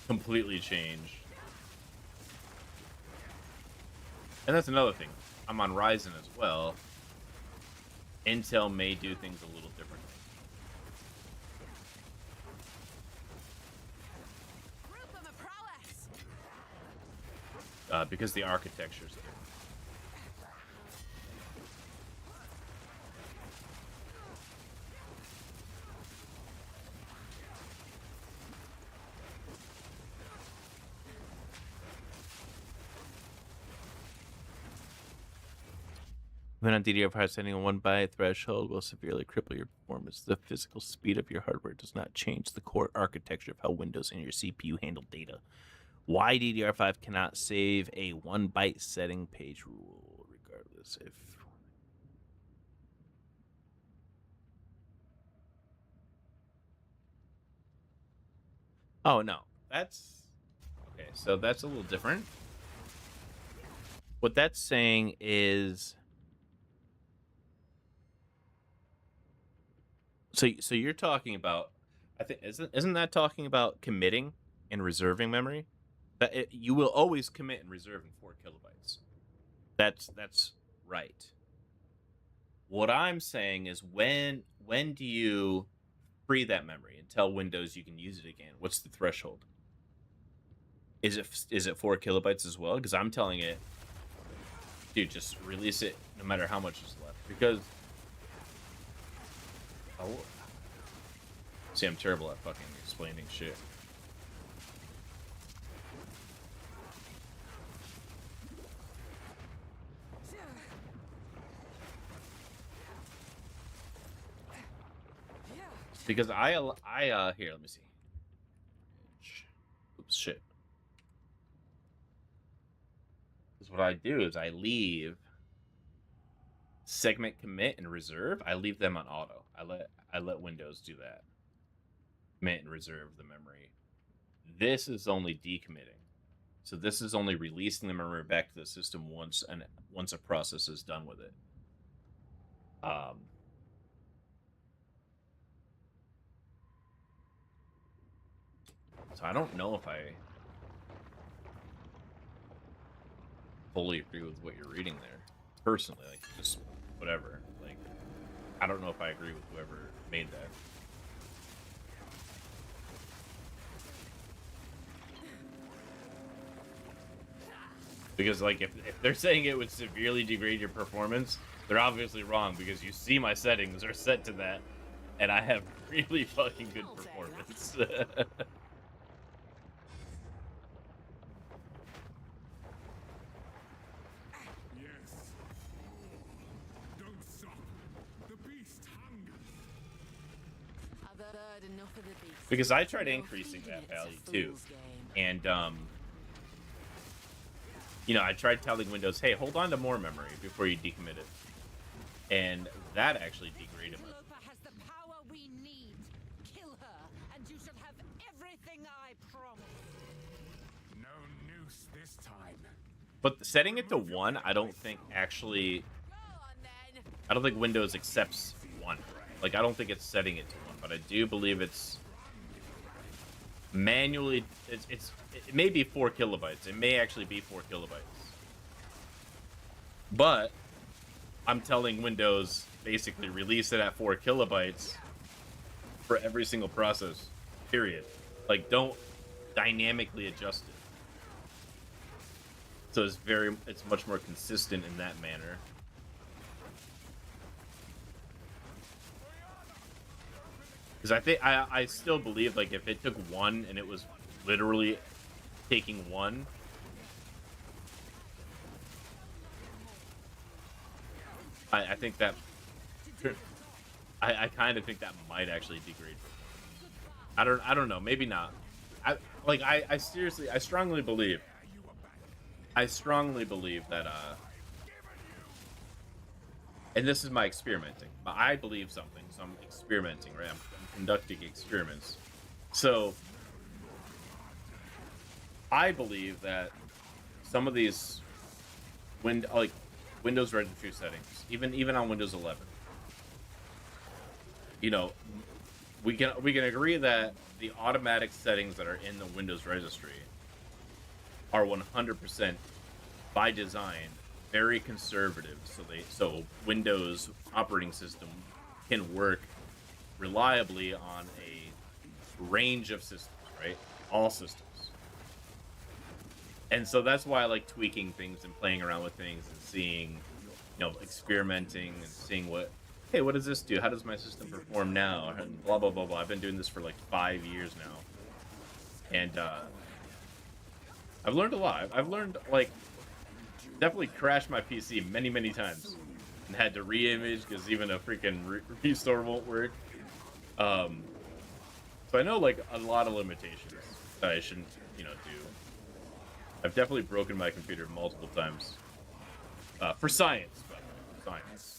completely changed. And that's another thing. I'm on Ryzen as well. Intel may do things a little differently. Because the architecture's different. When on DDR5, setting a 1 byte threshold will severely cripple your performance. The physical speed of your hardware does not change the core architecture of how Windows and your CPU handle data. Why DDR5 cannot save a 1 byte setting page rule, regardless if... Oh, no. That's... Okay, so that's a little different. What that's saying is... So you're talking about, I think, isn't that talking about committing and reserving memory? That you will always commit and reserve in 4 kilobytes. That's right. What I'm saying is when do you free that memory and tell Windows you can use it again? What's the threshold? Is it 4 kilobytes as well? Because I'm telling it, dude, just release it no matter how much is left. Because see, I'm terrible at fucking explaining shit. Because I here, let me see. Oops, shit. Because what I do is I leave segment commit and reserve. I leave them on auto. I let Windows do that. Commit and reserve the memory. This is only decommitting. So this is only releasing the memory back to the system once a process is done with it. So I don't know if I fully agree with what you're reading there. Personally, like, just whatever. Like, I don't know if I agree with whoever made that. Because, like, if they're saying it would severely degrade your performance, they're obviously wrong, because you see my settings are set to that, and I have really fucking good performance. Yes. Don't stop. The beast hungers. I've heard enough of the beast. Because I tried increasing that value, too. And, you know, I tried telling Windows, hey, hold on to more memory before you decommit it. And that actually degraded my... Has the power we need. Kill her, and you should have everything I promised. No noose this time. But setting it to 1, I don't think actually... Go on then. I don't think Windows accepts 1. Like, I don't think it's setting it to 1, but I do believe it's manually... It may be 4 kilobytes. It may actually be 4 kilobytes. But I'm telling Windows, basically, release it at 4 kilobytes for every single process, period. Like, don't dynamically adjust it. So it's much more consistent in that manner. Because I still believe, like, if it took 1 and it was literally taking 1, I think that I kind of think that might actually degrade. I don't know, maybe not. I seriously, I strongly believe that and this is my experimenting. I believe something, so I'm experimenting, right? I'm conducting experiments. So I believe that some of these Windows registry settings, even on Windows 11, you know, we can agree that the automatic settings that are in the Windows registry are 100% by design very conservative, so Windows operating system can work reliably on a range of systems, right? All systems. And so that's why I like tweaking things and playing around with things and seeing, experimenting and seeing hey, what does this do? How does my system perform now? And blah, blah, blah, blah. I've been doing this for like 5 years now. And I've learned a lot. I've learned, definitely crashed my PC many, many times. And had to re-image because even a freaking restore won't work. So I know, a lot of limitations that I shouldn't, do. I've definitely broken my computer multiple times. For science, by the way. Science.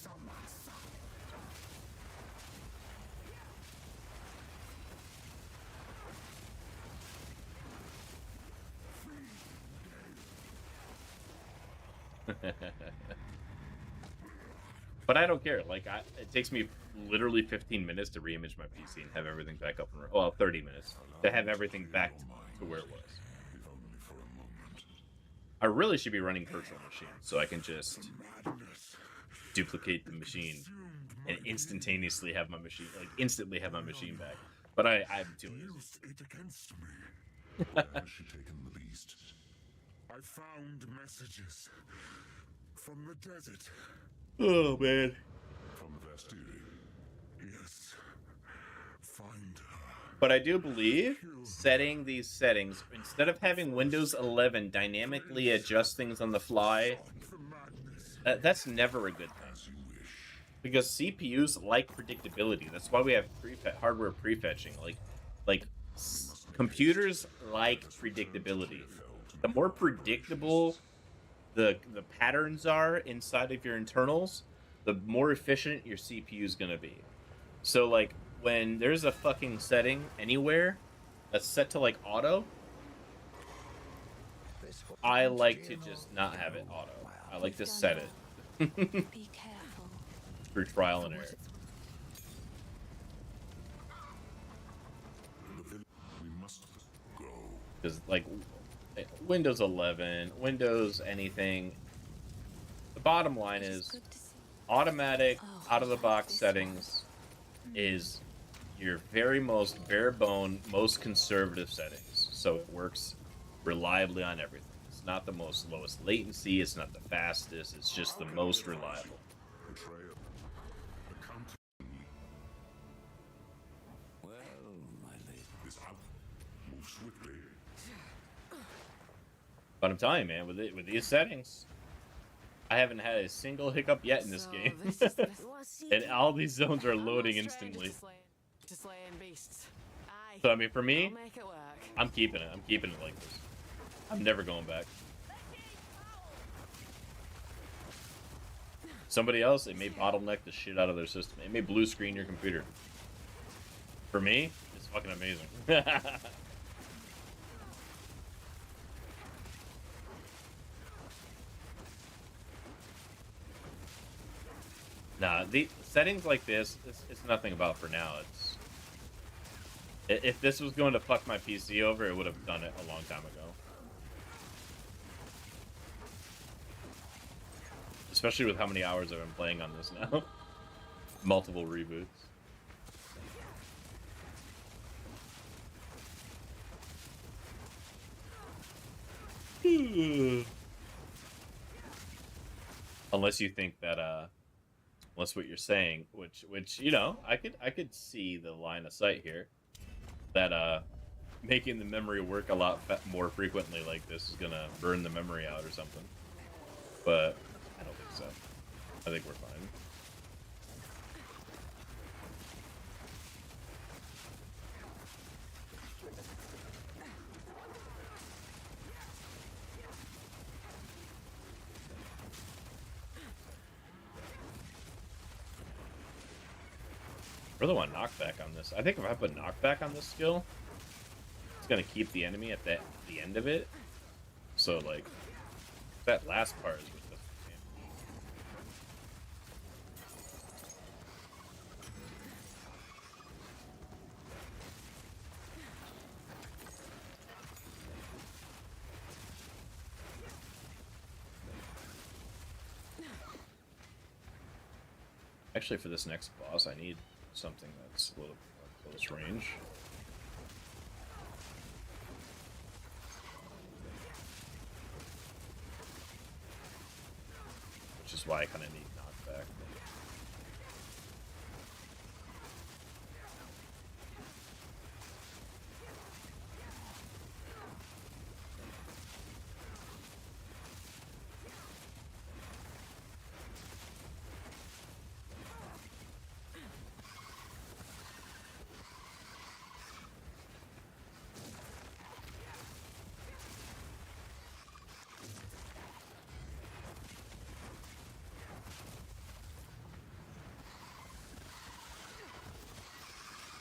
But I don't care. It takes me literally 15 minutes to re-image my PC and have everything back up and 30 minutes to have everything back to where it was. I really should be running virtual machines so I can just duplicate the machine and instantaneously have my machine, instantly have my machine back. But I'm too lazy. It against me. Where has she taken the beast? I found messages from the desert. Oh, man. From Vestiri. Yes. Find her. But I do believe setting these settings, instead of having Windows 11 dynamically adjust things on the fly, that's never a good thing. Because CPUs like predictability. That's why we have hardware prefetching. Computers like predictability. The more predictable the patterns are inside of your internals, the more efficient your CPU is going to be. So, when there's a fucking setting anywhere that's set to, auto, I like to just not have it auto. I like to set it. Be careful. Through trial and error. We must go. Because, Windows 11, Windows anything, the bottom line is automatic, out-of-the-box settings is your very most bare-bone, most conservative settings. So it works reliably on everything. It's not the lowest latency, it's not the fastest, it's just the most reliable. Betrayal. The Count. Well, my lady. Is out. Move swiftly. But I'm telling you, man, with these settings, I haven't had a single hiccup yet in this game. And all these zones are loading instantly. To slaying beasts. Aye. So, I mean, for me, I'll make it work. I'm keeping it. I'm keeping it like this. I'm never going back. Somebody else, it may bottleneck the shit out of their system. It may blue screen your computer. For me, it's fucking amazing. Nah, the settings like this, it's nothing about for now. If this was going to fuck my PC over, it would have done it a long time ago. Especially with how many hours I've been playing on this now. Multiple reboots. Unless you think that unless what you're saying, which I could see the line of sight here, that making the memory work a lot more frequently like this is gonna burn the memory out or something. But I don't think so. I think we're fine. really want knockback on this. I think if I put knockback on this skill, it's gonna keep the enemy at the end of it. So like that last part is what does the damage. Actually, for this next boss, I need something that's a little more close range. Which is why I kind of need knockback.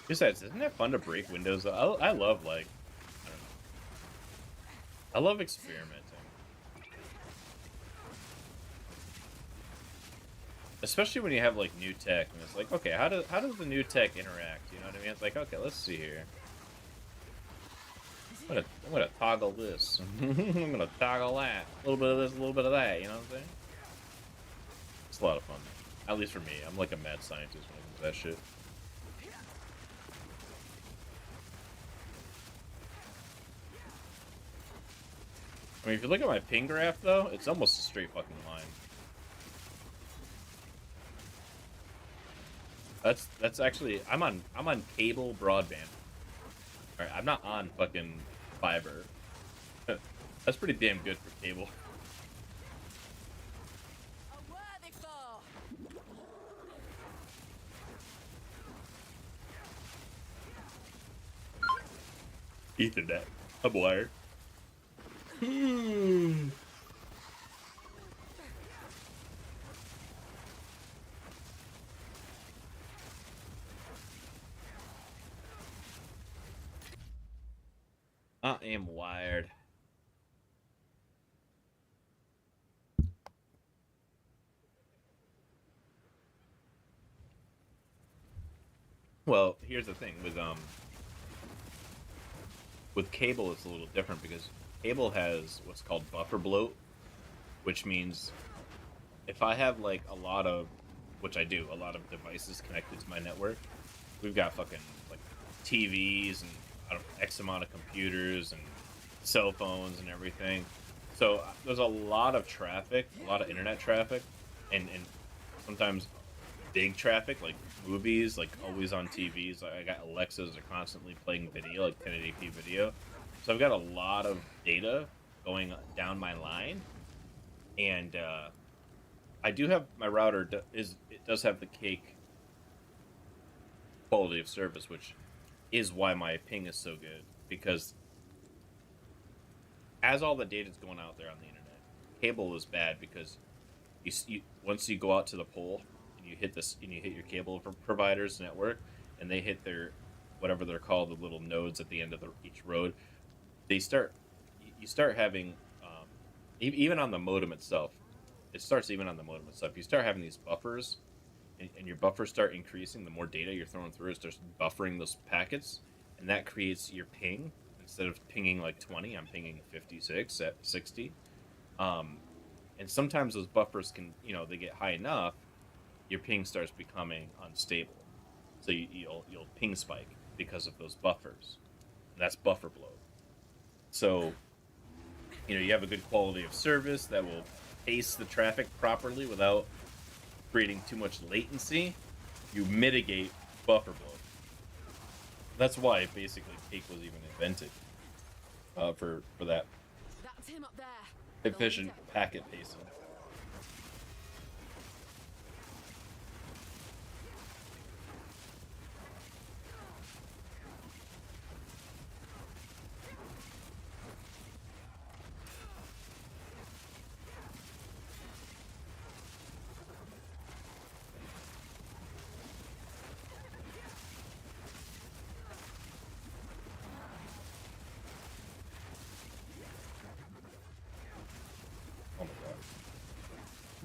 Besides, isn't it fun to break windows? I love, like, I don't know. I love experimenting. Especially when you have, like, new tech, and it's like, okay, how does the new tech interact? You know what I mean? It's like, okay, let's see here. I'm gonna toggle this. I'm gonna toggle that. A little bit of this, a little bit of that, you know what I'm saying? It's a lot of fun. At least for me. I'm like a mad scientist when it comes to that shit. I mean, if you look at my ping graph, though, it's almost a straight fucking line. That's actually I'm on cable broadband. All right, I'm not on fucking fiber. That's pretty damn good for cable. A worthy foe. Ethernet. I'm wired. I am wired. Well, here's the thing with cable it's a little different because cable has what's called buffer bloat, which means if I have like a lot of, which I do, a lot of devices connected to my network, we've got fucking like TVs and I don't know, X amount of computers and cell phones and everything. So there's a lot of traffic, a lot of internet traffic, and sometimes big traffic like movies, like always on TVs. I got Alexas that are constantly playing video, like 1080p video. So I've got a lot of data going down my line, and I do have my router it does have the cake quality of service, which is why my ping is so good, because as all the data is going out there on the internet, cable is bad because you once you go out to the pole and you hit this and you hit your cable provider's network and they hit their whatever they're called, the little nodes at the end of each road, you start having even on the modem itself. It starts even on the modem itself. You start having these buffers, and your buffers start increasing. The more data you're throwing through, it starts buffering those packets, and that creates your ping. Instead of pinging like 20, I'm pinging 56 at 60. And sometimes those buffers can, they get high enough, your ping starts becoming unstable. So you'll ping spike because of those buffers. And that's buffer bloat. So, you have a good quality of service that will pace the traffic properly without creating too much latency. You mitigate buffer bloat. That's why basically cake was even invented for that That's him up there. efficient packet pacing.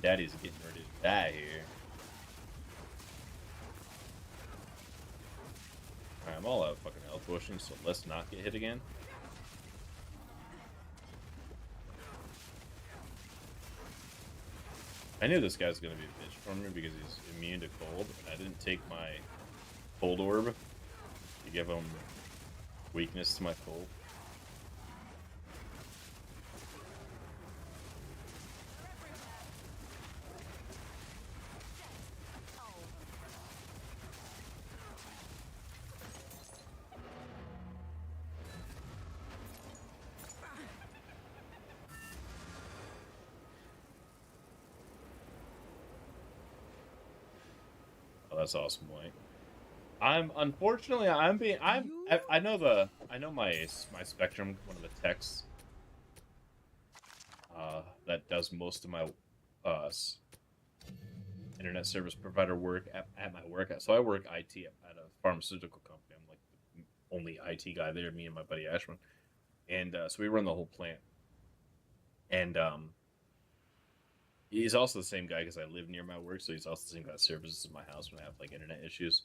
Daddy's getting ready to die here. Alright, I'm all out of fucking health potions, so let's not get hit again. I knew this guy's gonna be a bitch for me because he's immune to cold, and I didn't take my cold orb to give him weakness to my cold. Oh, that's awesome, White. I know my Spectrum, one of the techs that does most of my internet service provider work at my work. So I work IT at a pharmaceutical company. I'm like the only IT guy there, me and my buddy Ashwin. And so we run the whole plant. And he's also the same guy because I live near my work, so he's also the same guy that services my house when I have like internet issues.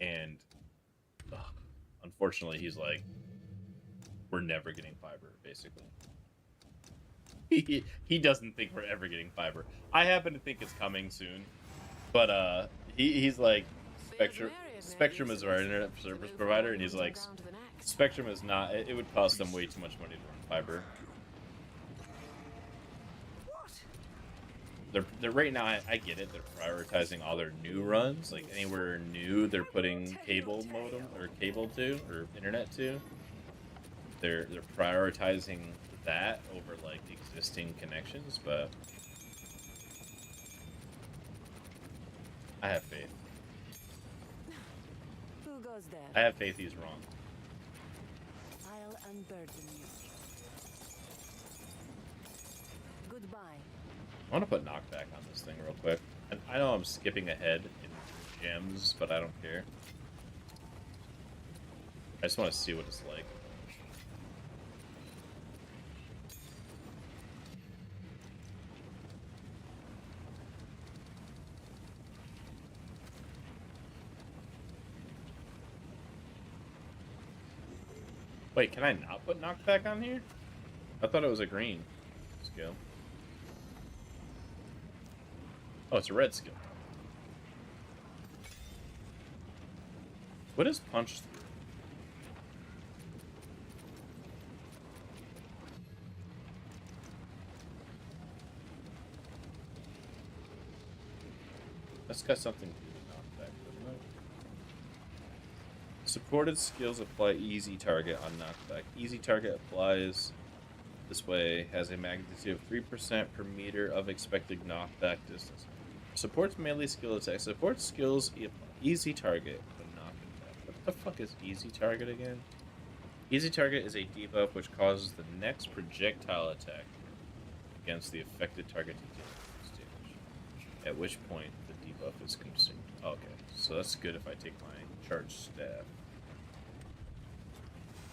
And unfortunately, he's like, we're never getting fiber, basically. He doesn't think we're ever getting fiber. I happen to think it's coming soon, but he's like, Spectrum is our internet service provider, and he's like, Spectrum is not. It would cost them way too much money to run fiber. They're right now. I get it. They're prioritizing all their new runs. Like anywhere new, they're putting cable modem or cable to or internet to. They're prioritizing that over like existing connections, but I have faith. Who goes there? I have faith he's wrong. I'll unburden you. Goodbye. I want to put knockback on this thing real quick. And I know I'm skipping ahead in gems, but I don't care. I just want to see what it's like. Wait, can I not put knockback on here? I thought it was a green skill. Oh, it's a red skill. What is punch through? That's got something to do with knockback, doesn't it? Supported skills apply easy target on knockback. Easy target applies this way has a magnitude of 3% per meter of expected knockback distance. Supports melee skill attack. Supports skills easy target when knocking back. What the fuck is easy target again? Easy target is a debuff which causes the next projectile attack against the affected target to deal damage. At which point the debuff is consumed. Okay, so that's good if I take my charged staff.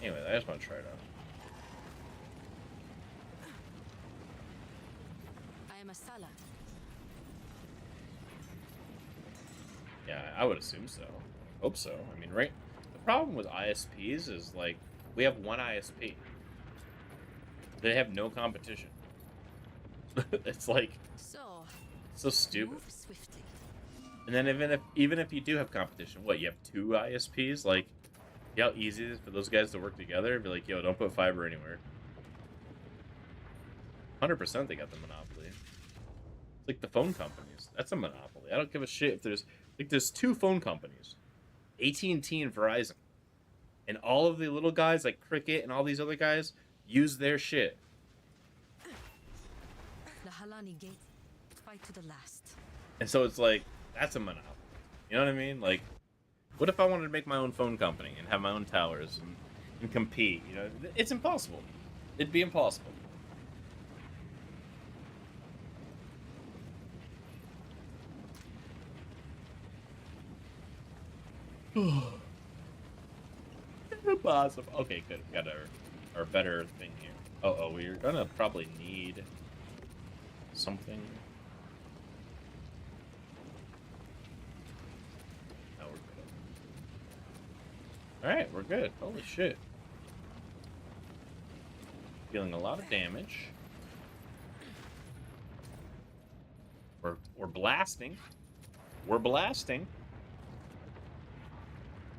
Anyway, I just want to try it out. I am a Sala. Yeah, I would assume so. Hope so. I mean, right? The problem with ISPs is, like, we have one ISP. They have no competition. It's like so stupid. Move swiftly. And then even if you do have competition, what, you have two ISPs? Like, you know how easy it is for those guys to work together and be like, yo, don't put fiber anywhere. 100% they got the monopoly. It's like the phone companies. That's a monopoly. I don't give a shit if there's two phone companies, AT&T and Verizon, and all of the little guys like Cricket and all these other guys use their shit. The Halani gate. Fight to the last. And so it's like, that's a monopoly. You know what I mean? Like, what if I wanted to make my own phone company and have my own towers and compete? You know, it's impossible. It'd be impossible. Impossible. Okay, good. We got our better thing here. Oh, we're gonna probably need something. Alright, we're good. Holy shit. Dealing a lot of damage. We're blasting. We're blasting.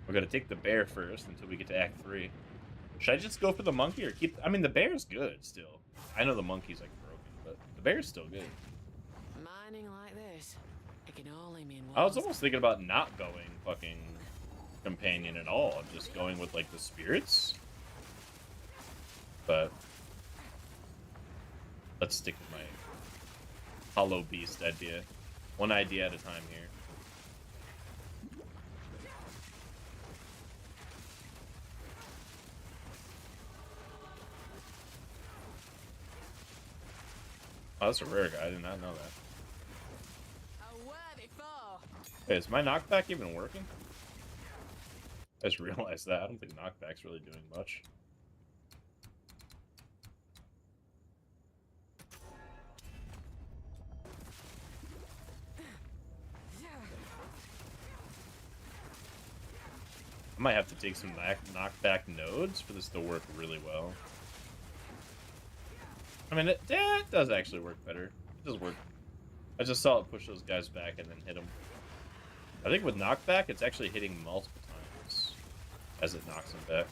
We're gonna take the bear first until we get to Act 3. Should I just go for the monkey or keep... I mean, the bear's good still. I know the monkey's, like, broken, but the bear's still good. Mining like this, it can only mean one. I was almost thinking about not going fucking companion at all. I'm just going with, like, the spirits. But let's stick with my Hallow Beast idea. One idea at a time here. Oh, that's a rare guy. I did not know that. A worthy foe. Hey, is my knockback even working? I just realized that. I don't think knockback's really doing much. I might have to take some knockback nodes for this to work really well. I mean, it does actually work better. It does work. I just saw it push those guys back and then hit them. I think with knockback, it's actually hitting multiple times as it knocks them back.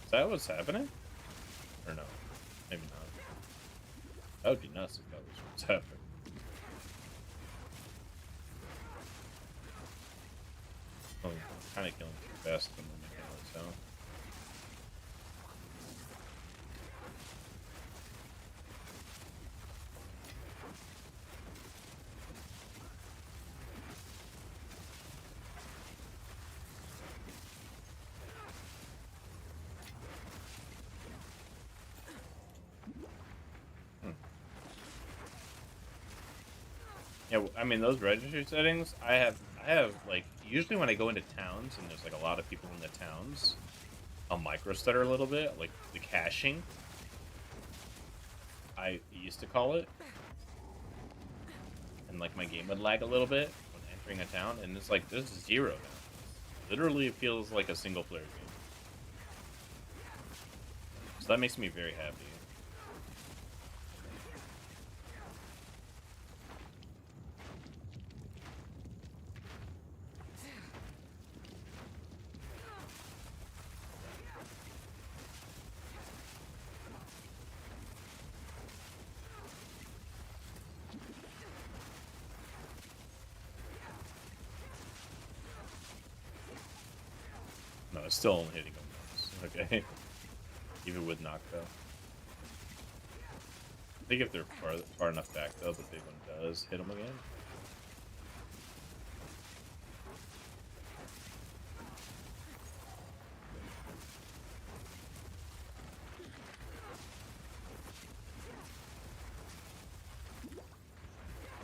Is that what's happening? Or no? Maybe not. That would be nuts if that was what's happening. Oh, I'm kind of killing too fast at the moment, so. Yeah, I mean, those registry settings, I have like, usually when I go into towns and there's like a lot of people in the towns, I'll micro stutter a little bit, like the caching, I used to call it, and like my game would lag a little bit when entering a town, and it's like, this is 0 now. Literally, it feels like a single player game. So that makes me very happy. No, it's still only hitting them once. Okay. Even with knockdown. I think if they're far enough back, though, the big one does hit them again.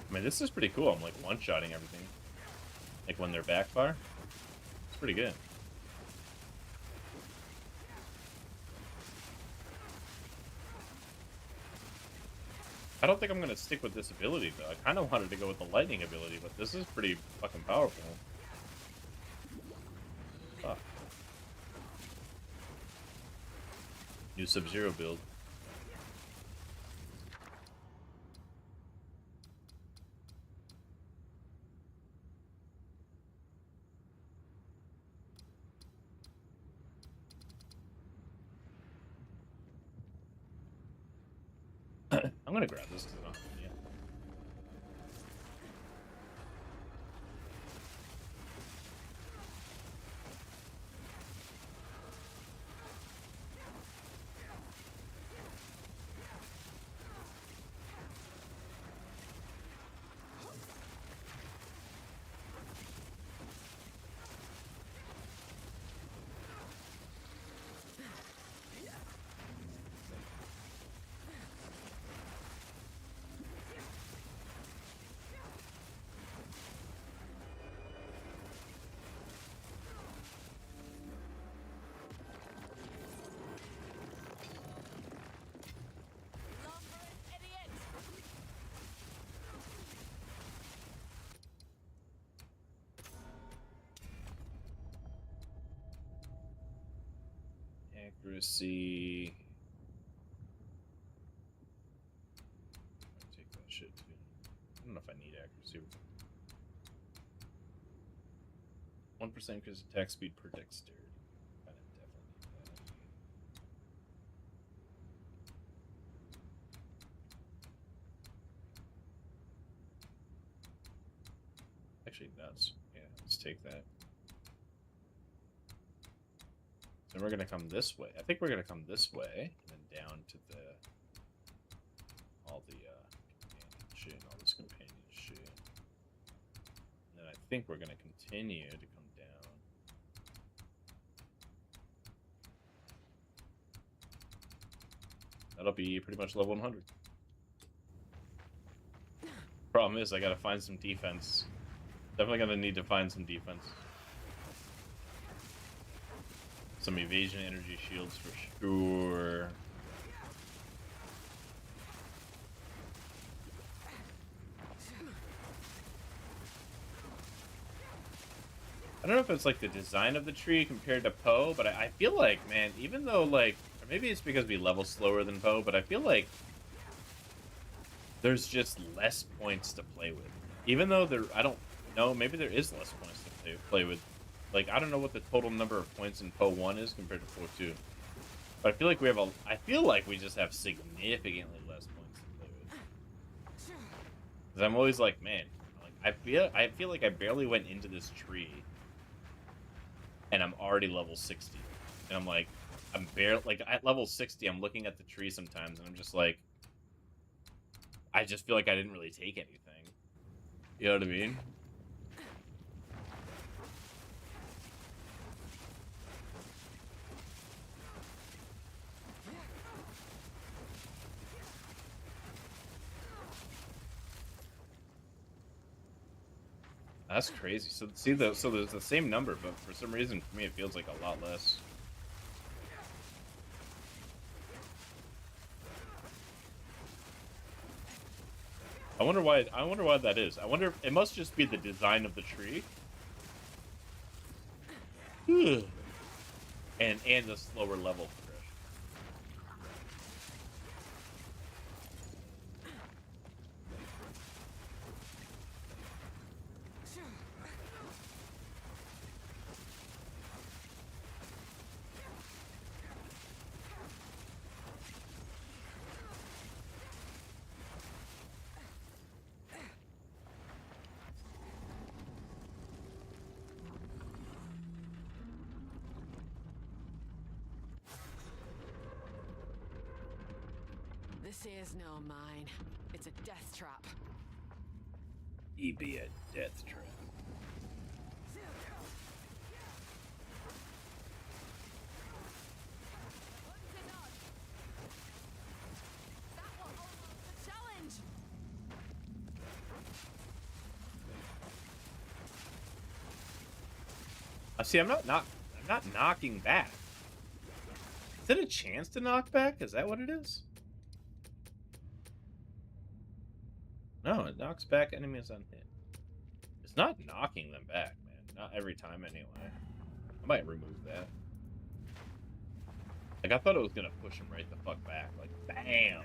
I mean, this is pretty cool. I'm like one-shotting everything. Like when they're back far. It's pretty good. I don't think I'm going to stick with this ability, though. I kind of wanted to go with the lightning ability, but this is pretty fucking powerful. Fuck. New Sub-Zero build. I'm gonna grab this because I don't have any yet. Accuracy. Take that shit too. I don't know if I need accuracy. 1% increase attack speed per dexterity. Kind of definitely need that. Actually, nuts. Yeah, let's take that. Then we're gonna come this way. I think we're gonna come this way and then down to the all the companion shit and all this companion shit. And then I think we're gonna continue to come down. That'll be pretty much level 100. Problem is, I gotta find some defense. Definitely gonna need to find some defense. Some evasion energy shields for sure. I don't know if it's like the design of the tree compared to Poe, but I feel like, man, even though like, or maybe it's because we level slower than Poe, but I feel like there's just less points to play with. Even though there, I don't know, maybe there is less points to play with. Like, I don't know what the total number of points in Poe 1 is compared to Poe 2. But I feel like we have I feel like we just have significantly less points to play with. Because I'm always like, man, like I feel like I barely went into this tree and I'm already level 60. And I'm like, I'm barely, like, at level 60, I'm looking at the tree sometimes and I'm just like, I just feel like I didn't really take anything. You know what I mean? That's crazy. So see, so there's the same number, but for some reason, for me, it feels like a lot less. I wonder why. I wonder why that is. I wonder if it must just be the design of the tree, and the slower level progression. This is no mine. It's a death trap. He be a death trap. See, I'm not knocking back. Is it a chance to knock back? Is that what it is? No, it knocks back enemies on hit. It's not knocking them back, man. Not every time, anyway. I might remove that. Like, I thought it was gonna push him right the fuck back. Like, bam!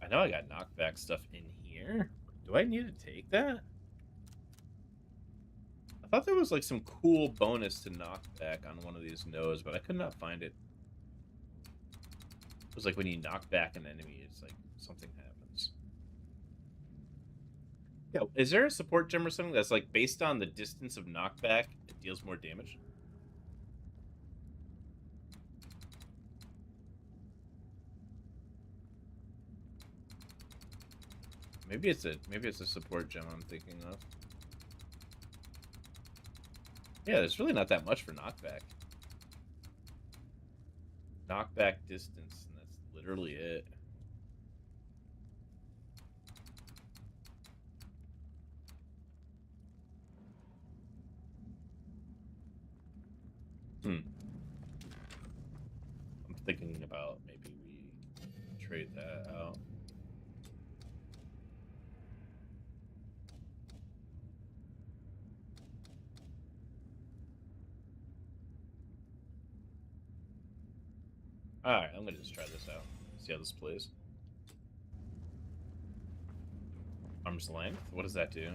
I know I got knockback stuff in here. Do I need to take that? I thought there was, like, some cool bonus to knockback on one of these nodes, but I could not find it. It was like when you knock back an enemy, it's like something happens. Yeah, is there a support gem or something that's like based on the distance of knockback, it deals more damage? Maybe it's a support gem I'm thinking of. Yeah, there's really not that much for knockback. Knockback distance, and that's literally it. I'm thinking about maybe we trade that out. Alright, I'm gonna just try this out. See how this plays. Arm's length? What does that do?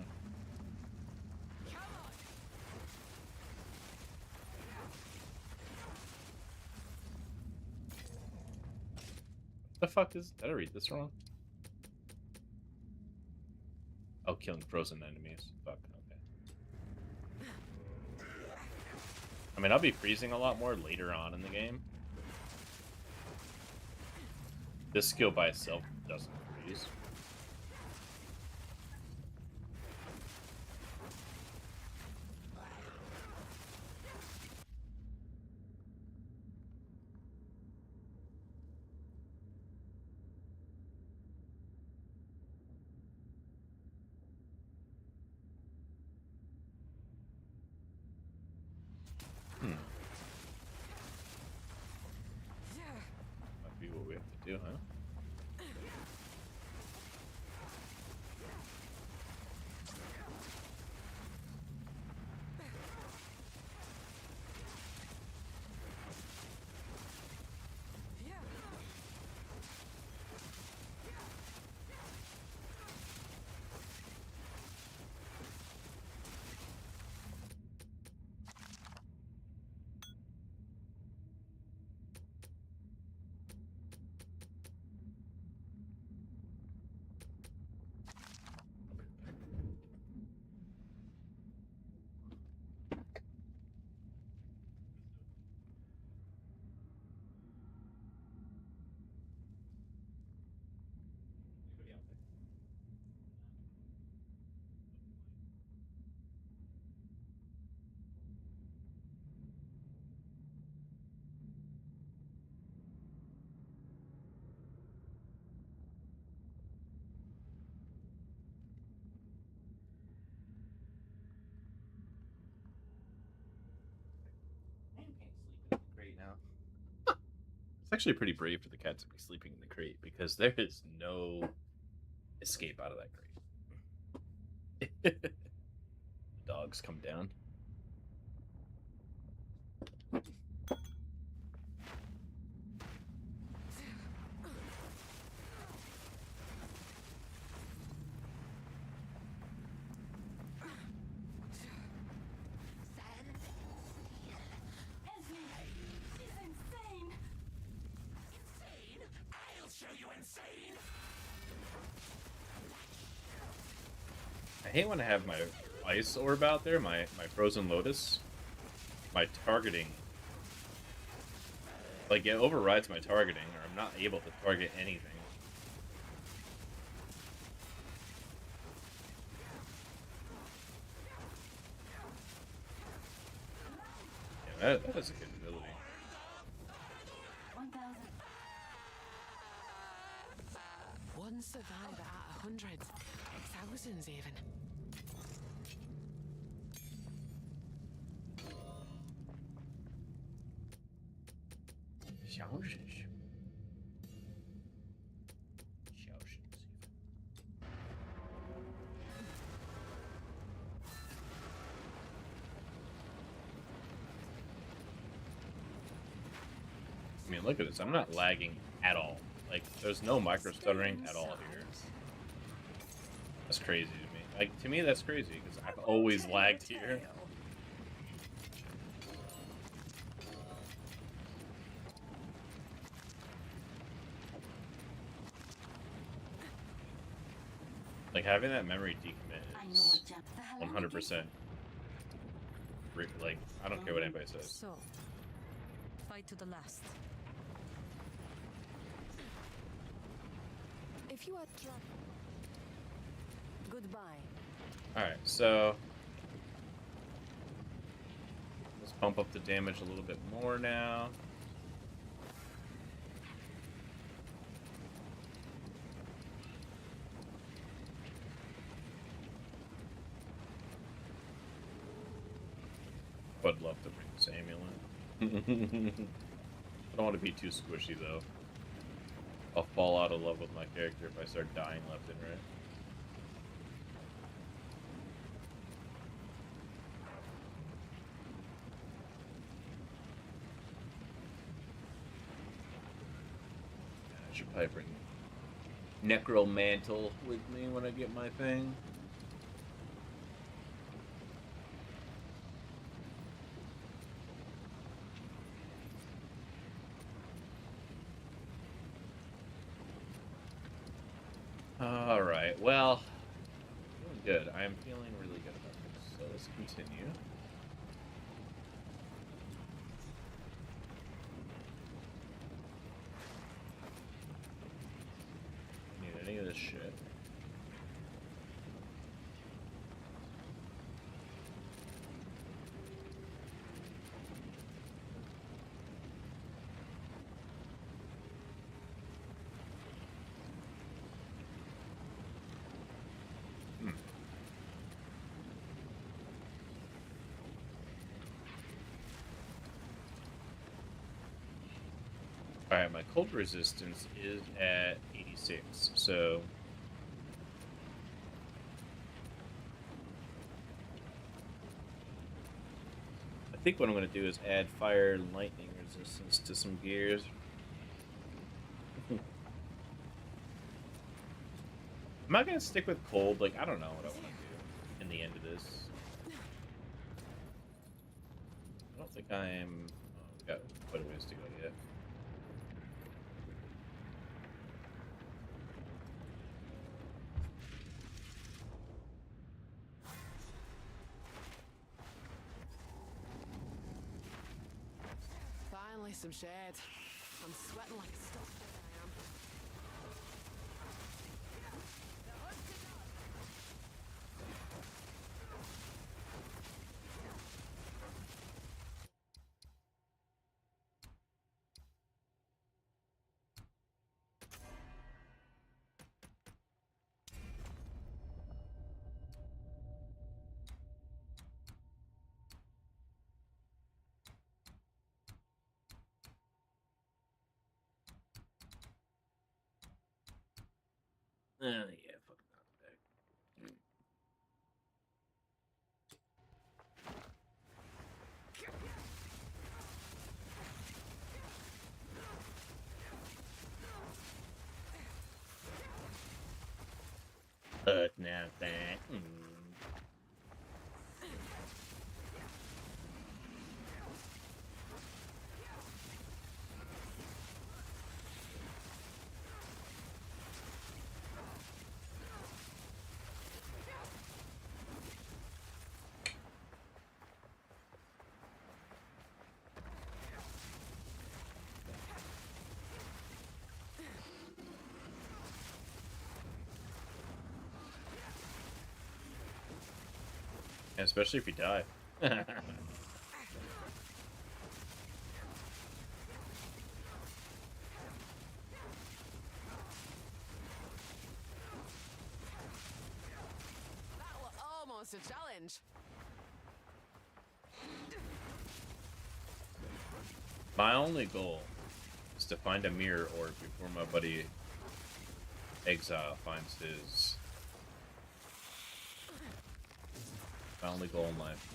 The fuck is... Did I read this wrong? Oh, killing frozen enemies. Fuck, okay. I mean, I'll be freezing a lot more later on in the game. This skill by itself doesn't freeze. Might be what we have to do, huh? Crate now. It's actually pretty brave for the cat to be sleeping in the crate because there is no escape out of that crate. The dogs come down. I hate when I have my ice orb out there, my frozen lotus. My targeting, like, it overrides my targeting, or I'm not able to target anything. Yeah, that is a good ability. One survivor out of hundreds, thousands even. I mean, look at this. I'm not lagging at all. Like, there's no micro stuttering at all here. That's crazy to me. Like, to me, that's crazy because I've always lagged here. Like, having that memory decommit is 100%. Like, I don't care what anybody says. So, fight to the last. If you are goodbye. Alright, so let's pump up the damage a little bit more now. I'd love to bring this amulet. I don't want to be too squishy though. I'll fall out of love with my character if I start dying left and right. Should probably bring Necromantle with me when I get my thing. Alright, well, feeling good. I am feeling really good about this. So let's continue. Need any of this shit. Alright, my cold resistance is at 86, so... I think what I'm going to do is add fire and lightning resistance to some gears. I'm not going to stick with cold, like, I don't know what I want to do in the end of this. I don't think I'm... Oh, we've got quite a ways to go yet. Finally, some shade. I'm sweating like a stock. I am. Yeah, fucking not back. But now that. Especially if you die. That was almost a challenge. My only goal is to find a mirror orb before my buddy Exile finds his. My only goal in life.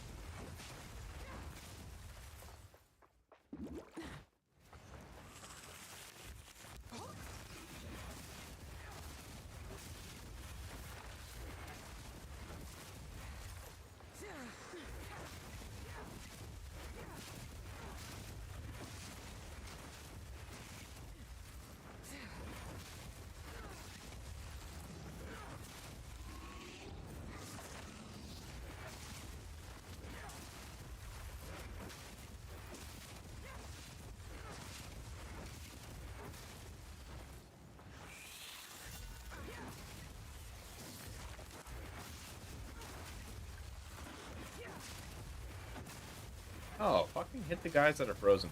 Oh, fucking hit the guys that are frozen.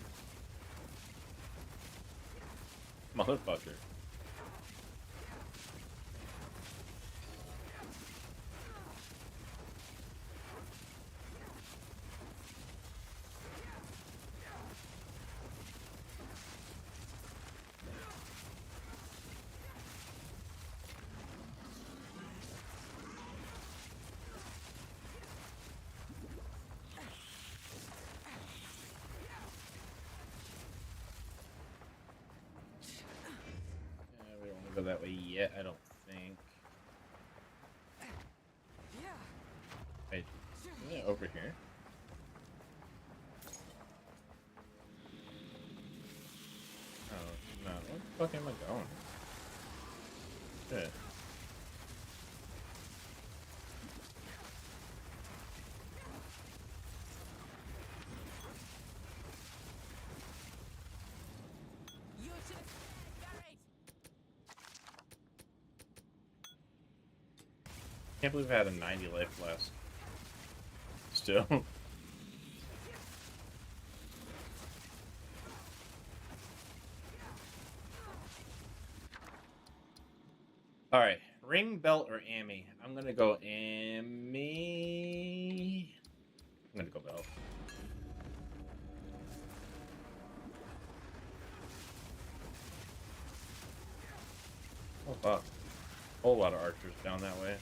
Motherfucker. go that way yet, I don't think. Wait, isn't it over here? Oh, no. Where the fuck am I going? Shit. Can't believe I had a 90 life last. Still. Alright. Ring, belt, or Amy? I'm gonna go Amy. I'm gonna go belt. Oh fuck. Whole lot of archers down that way.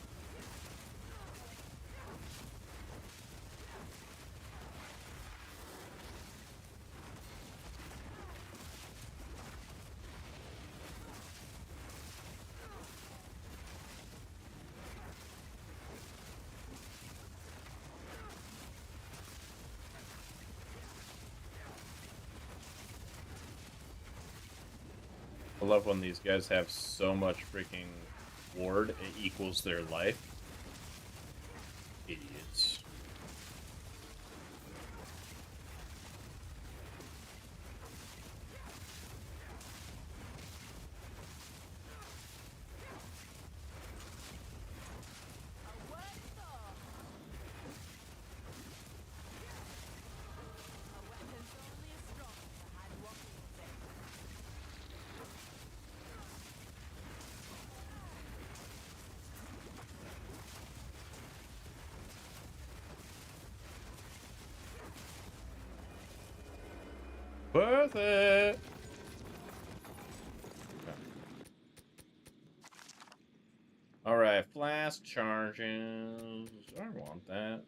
I love when these guys have so much freaking ward, it equals their life. Idiots. Worth it. All right, flash charges. I want that.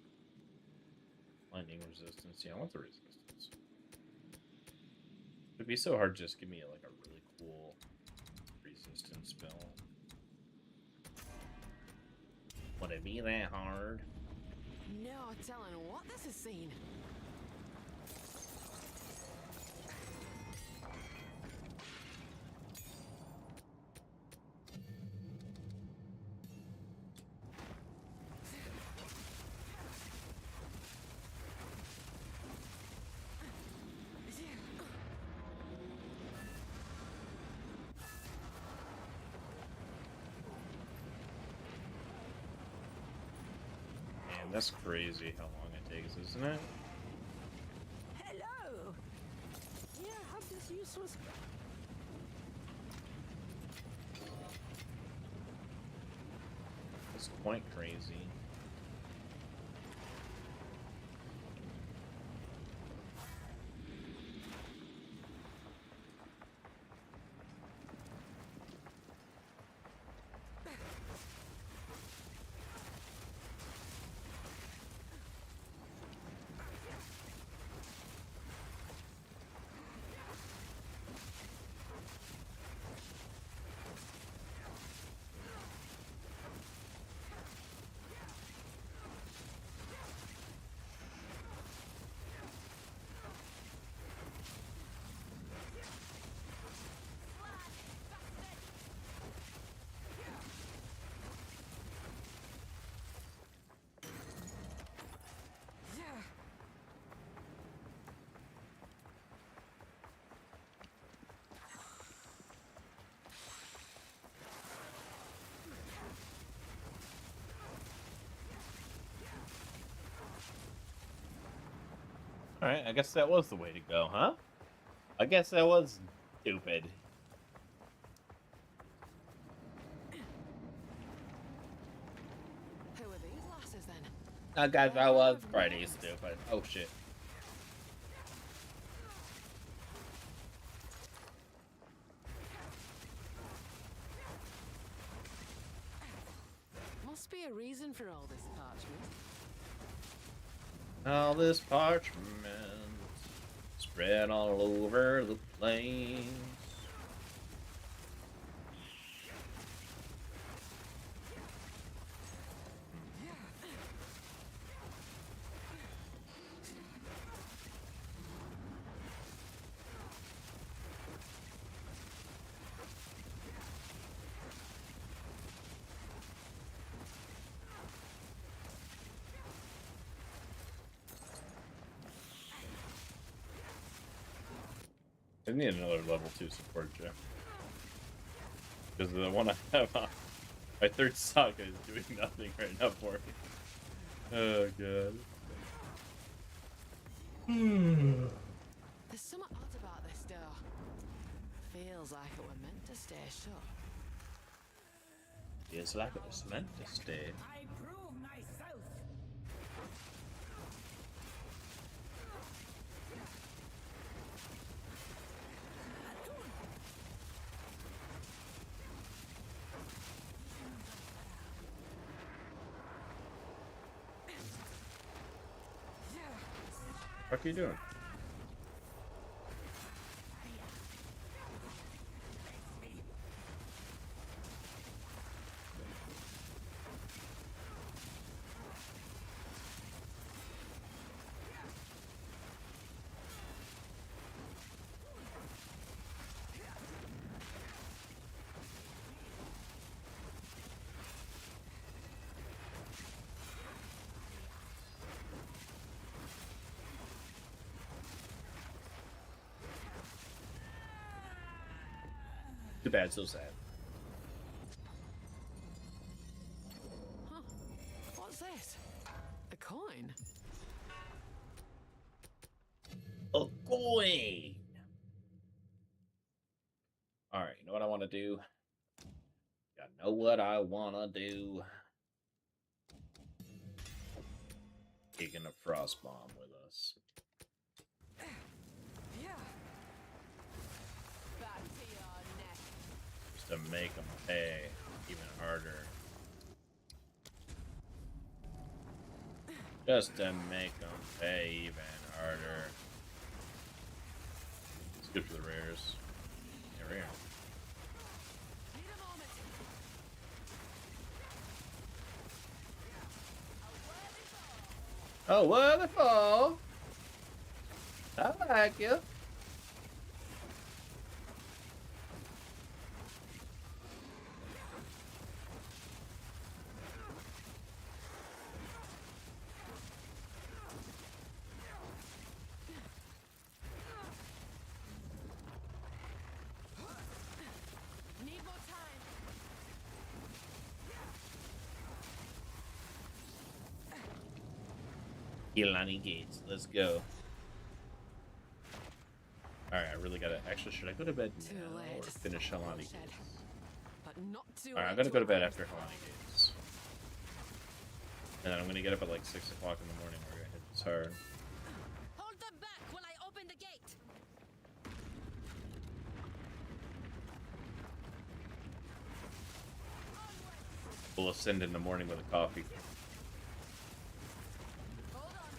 Lightning resistance. Yeah, I want the resistance. It'd be so hard to just give me like a really cool resistance spell. Would it be that hard? No telling what this has seen. Man, that's crazy how long it takes, isn't it? Hello. Yeah, have this useless. It's quite crazy. Alright, I guess that was the way to go, huh? I guess that was stupid. Who are these lasses then? I guess that was pretty stupid. Oh shit. Must be a reason for all this parchment. All this parchment spread all over the plains. I need another level 2 support, Jeff. Because the one I have on my third saga is doing nothing right now for me. Oh god. There's something odd about this door. Feels like it were meant to stay shut. Feels like it was meant to stay. I prove myself. What are you doing? Too bad, so sad. Huh. What's this? A coin? A coin! Alright, you know what I want to do? I know what I want to do. Taking a frost bomb with us. Yeah. Back to your neck. Just to make them pay even harder. Just to make them pay even harder. It's good for the rares. Yeah, rare. Need a moment. Oh, wonderful! I like you. Need more time. Ilani Gates, let's go. Alright, I really gotta. Actually, should I go to bed Too now late or to finish stop Halani bloodshed. Gates? But not too Alright, I'm late gonna go to bed avoid after Halani Gates. And then I'm gonna get up at like 6 o'clock in the morning. We're gonna hit this hard. Hold them back while I open the gate. We'll ascend in the morning with a coffee. Hold on.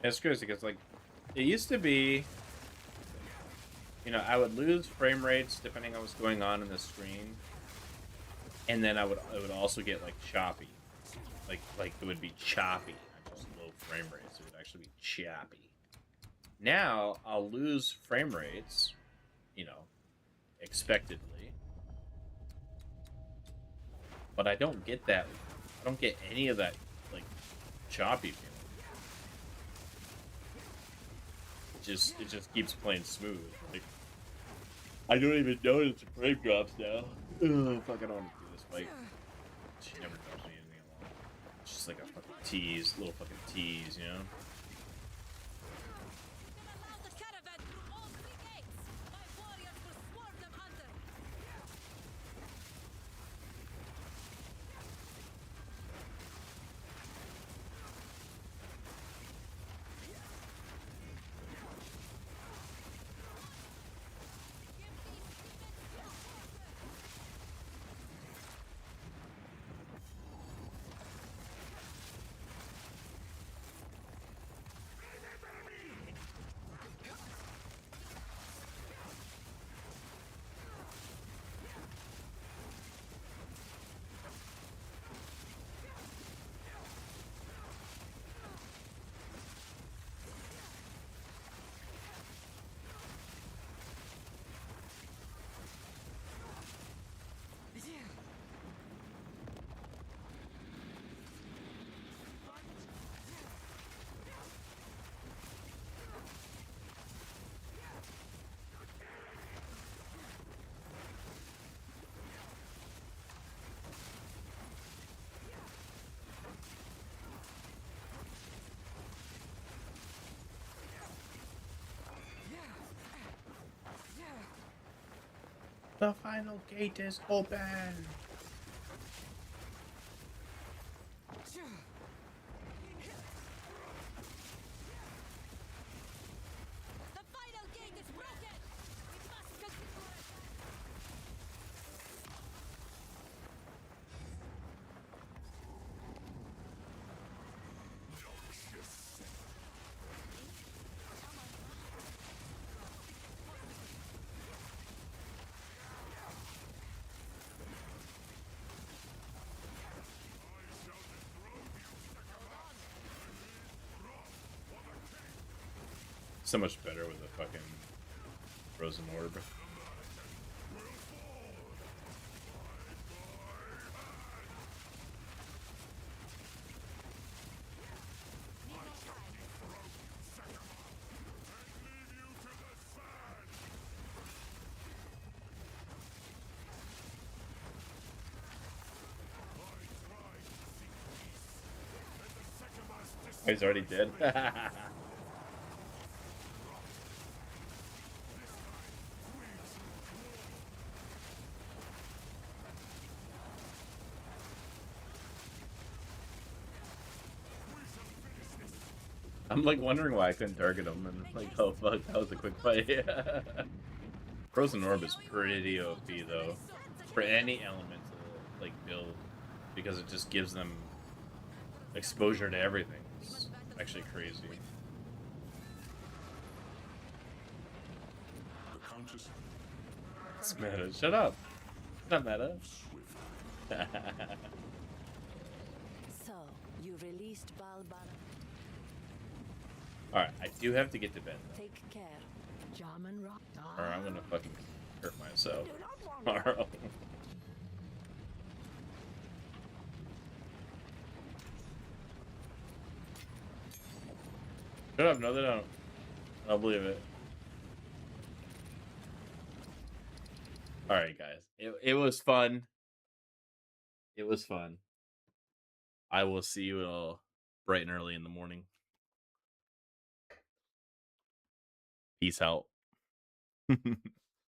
It's crazy because like it used to be, you know, I would lose frame rates depending on what's going on in the screen, and then it would also get like choppy, like it would be choppy, not just low frame rates. It would actually be choppy. Now I'll lose frame rates, you know, expectedly, but I don't get that. I don't get any of that like choppy feeling. It just keeps playing smooth. Like I don't even notice the frame drops now. Ugh, fuck, I don't want to do this fight. She never drops me anything along. It's just like a fucking tease, little fucking tease, you know? You can allow the caravan through all three gates. My warriors will swarm them under. The final gate is open. The final gate is broken! We must continue our attack! So much better with a fucking frozen orb. Oh, he's already dead. I'm like wondering why I couldn't target him, and like, oh fuck, that was a quick fight. Frozen Orb is pretty OP though, for any elemental like build, because it just gives them exposure to everything. It's actually crazy. It's meta. Shut up. It's not meta. So, you released Balbana. Alright, I do have to get to bed though, Take care. German rock. or I'm gonna fucking hurt myself tomorrow. Shut up, no they don't. I don't believe it. Alright guys, it was fun. It was fun. I will see you all bright and early in the morning. Peace out.